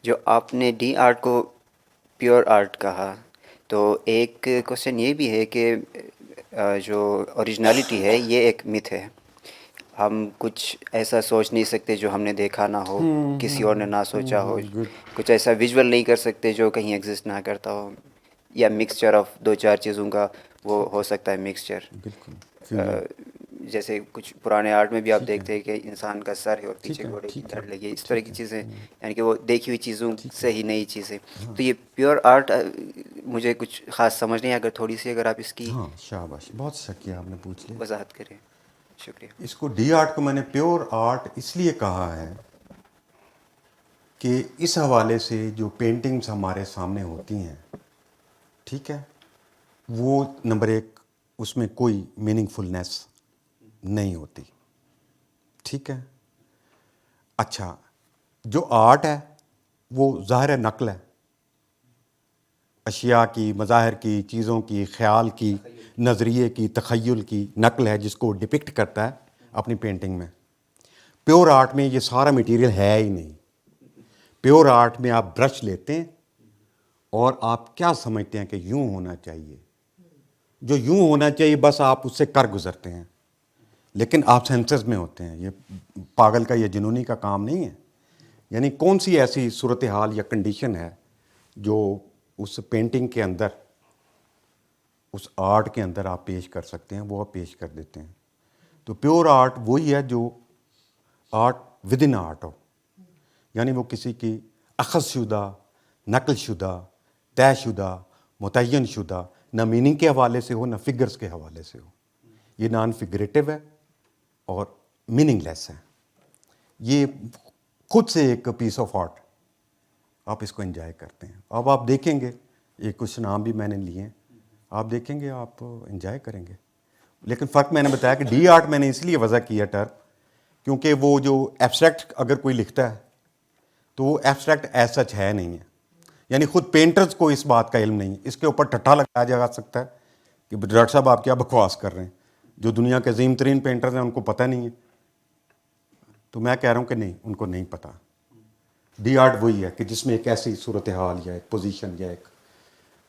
جو آپ نے ڈی آرٹ کو پیور آرٹ کہا, تو ایک کوشچن یہ بھی ہے کہ جو اوریجنلٹی ہے یہ ایک متھ ہے. ہم کچھ ایسا سوچ نہیں سکتے جو ہم نے دیکھا نہ ہو, کسی اور نے نہ سوچا ہو. کچھ ایسا ویژول نہیں کر سکتے جو کہیں ایگزسٹ نہ کرتا ہو, یا مکسچر آف دو چار چیزوں کا وہ ہو سکتا ہے مکسچر. جیسے کچھ پرانے آرٹ میں بھی آپ دیکھتے ہیں کہ انسان کا سر ہے اور پیچھے گھوڑے کی دھڑ لگی ہے, اس طرح کی چیزیں, یعنی کہ وہ دیکھی ہوئی چیزوں سے ہی نئی چیزیں. تو یہ پیور آرٹ مجھے کچھ خاص سمجھ نہیں, اگر تھوڑی سی اگر آپ اس کی ہاں شاباش, بہت اچھا کیا آپ نے پوچھ لیا. وضاحت کریں. شکریہ. اس کو ڈی آرٹ کو میں نے پیور آرٹ اس لیے کہا ہے کہ اس حوالے سے جو پینٹنگز ہمارے سامنے ہوتی ہیں, ٹھیک ہے, وہ نمبر ایک اس میں کوئی میننگ فلنیس نہیں ہوتی. ٹھیک ہے. اچھا, جو آرٹ ہے وہ ظاہر نقل ہے, اشیاء کی, مظاہر کی, چیزوں کی, خیال کی, نظریے کی, تخیل کی نقل ہے جس کو ڈپکٹ کرتا ہے اپنی پینٹنگ میں. پیور آرٹ میں یہ سارا میٹیریل ہے ہی نہیں. پیور آرٹ میں آپ برش لیتے ہیں اور آپ کیا سمجھتے ہیں کہ یوں ہونا چاہیے, جو یوں ہونا چاہیے بس آپ اس سے کر گزرتے ہیں, لیکن آپ سینسز میں ہوتے ہیں. یہ پاگل کا, یہ جنونی کا کام نہیں ہے. یعنی کون سی ایسی صورتحال یا کنڈیشن ہے جو اس پینٹنگ کے اندر, اس آرٹ کے اندر آپ پیش کر سکتے ہیں, وہ آپ پیش کر دیتے ہیں. تو پیور آرٹ وہی ہے جو آرٹ ود ان آرٹ ہو, یعنی وہ کسی کی اخذ شدہ, نقل شدہ, طے شدہ, متعین شدہ, نہ میننگ کے حوالے سے ہو نہ فگرز کے حوالے سے ہو. یہ نان فگریٹو ہے اور میننگ لیس ہے. یہ خود سے ایک پیس آف آرٹ, آپ اس کو انجوائے کرتے ہیں. اب آپ دیکھیں گے, یہ کچھ نام بھی میں نے لیے ہیں, آپ دیکھیں گے آپ انجوائے کریں گے. لیکن فرق میں نے بتایا کہ ڈی آرٹ میں نے اس لیے وضع کیا ٹرم, کیونکہ وہ جو ایبسٹریکٹ اگر کوئی لکھتا ہے تو وہ ایبسٹریکٹ ایز سچ ہے نہیں ہے. یعنی خود پینٹرز کو اس بات کا علم نہیں. اس کے اوپر ٹھٹا لگایا جا سکتا ہے کہ ڈاکٹر صاحب آپ کیا بکواس کر رہے ہیں, جو دنیا کے عظیم ترین پینٹرز ہیں ان کو پتہ نہیں ہے. تو میں کہہ رہا ہوں کہ نہیں, ان کو نہیں پتہ. ڈی آرٹ وہی ہے کہ جس میں ایک ایسی صورتحال یا ایک پوزیشن یا ایک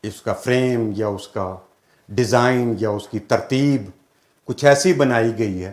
اس کا فریم یا اس کا ڈیزائن یا اس کی ترتیب کچھ ایسی بنائی گئی ہے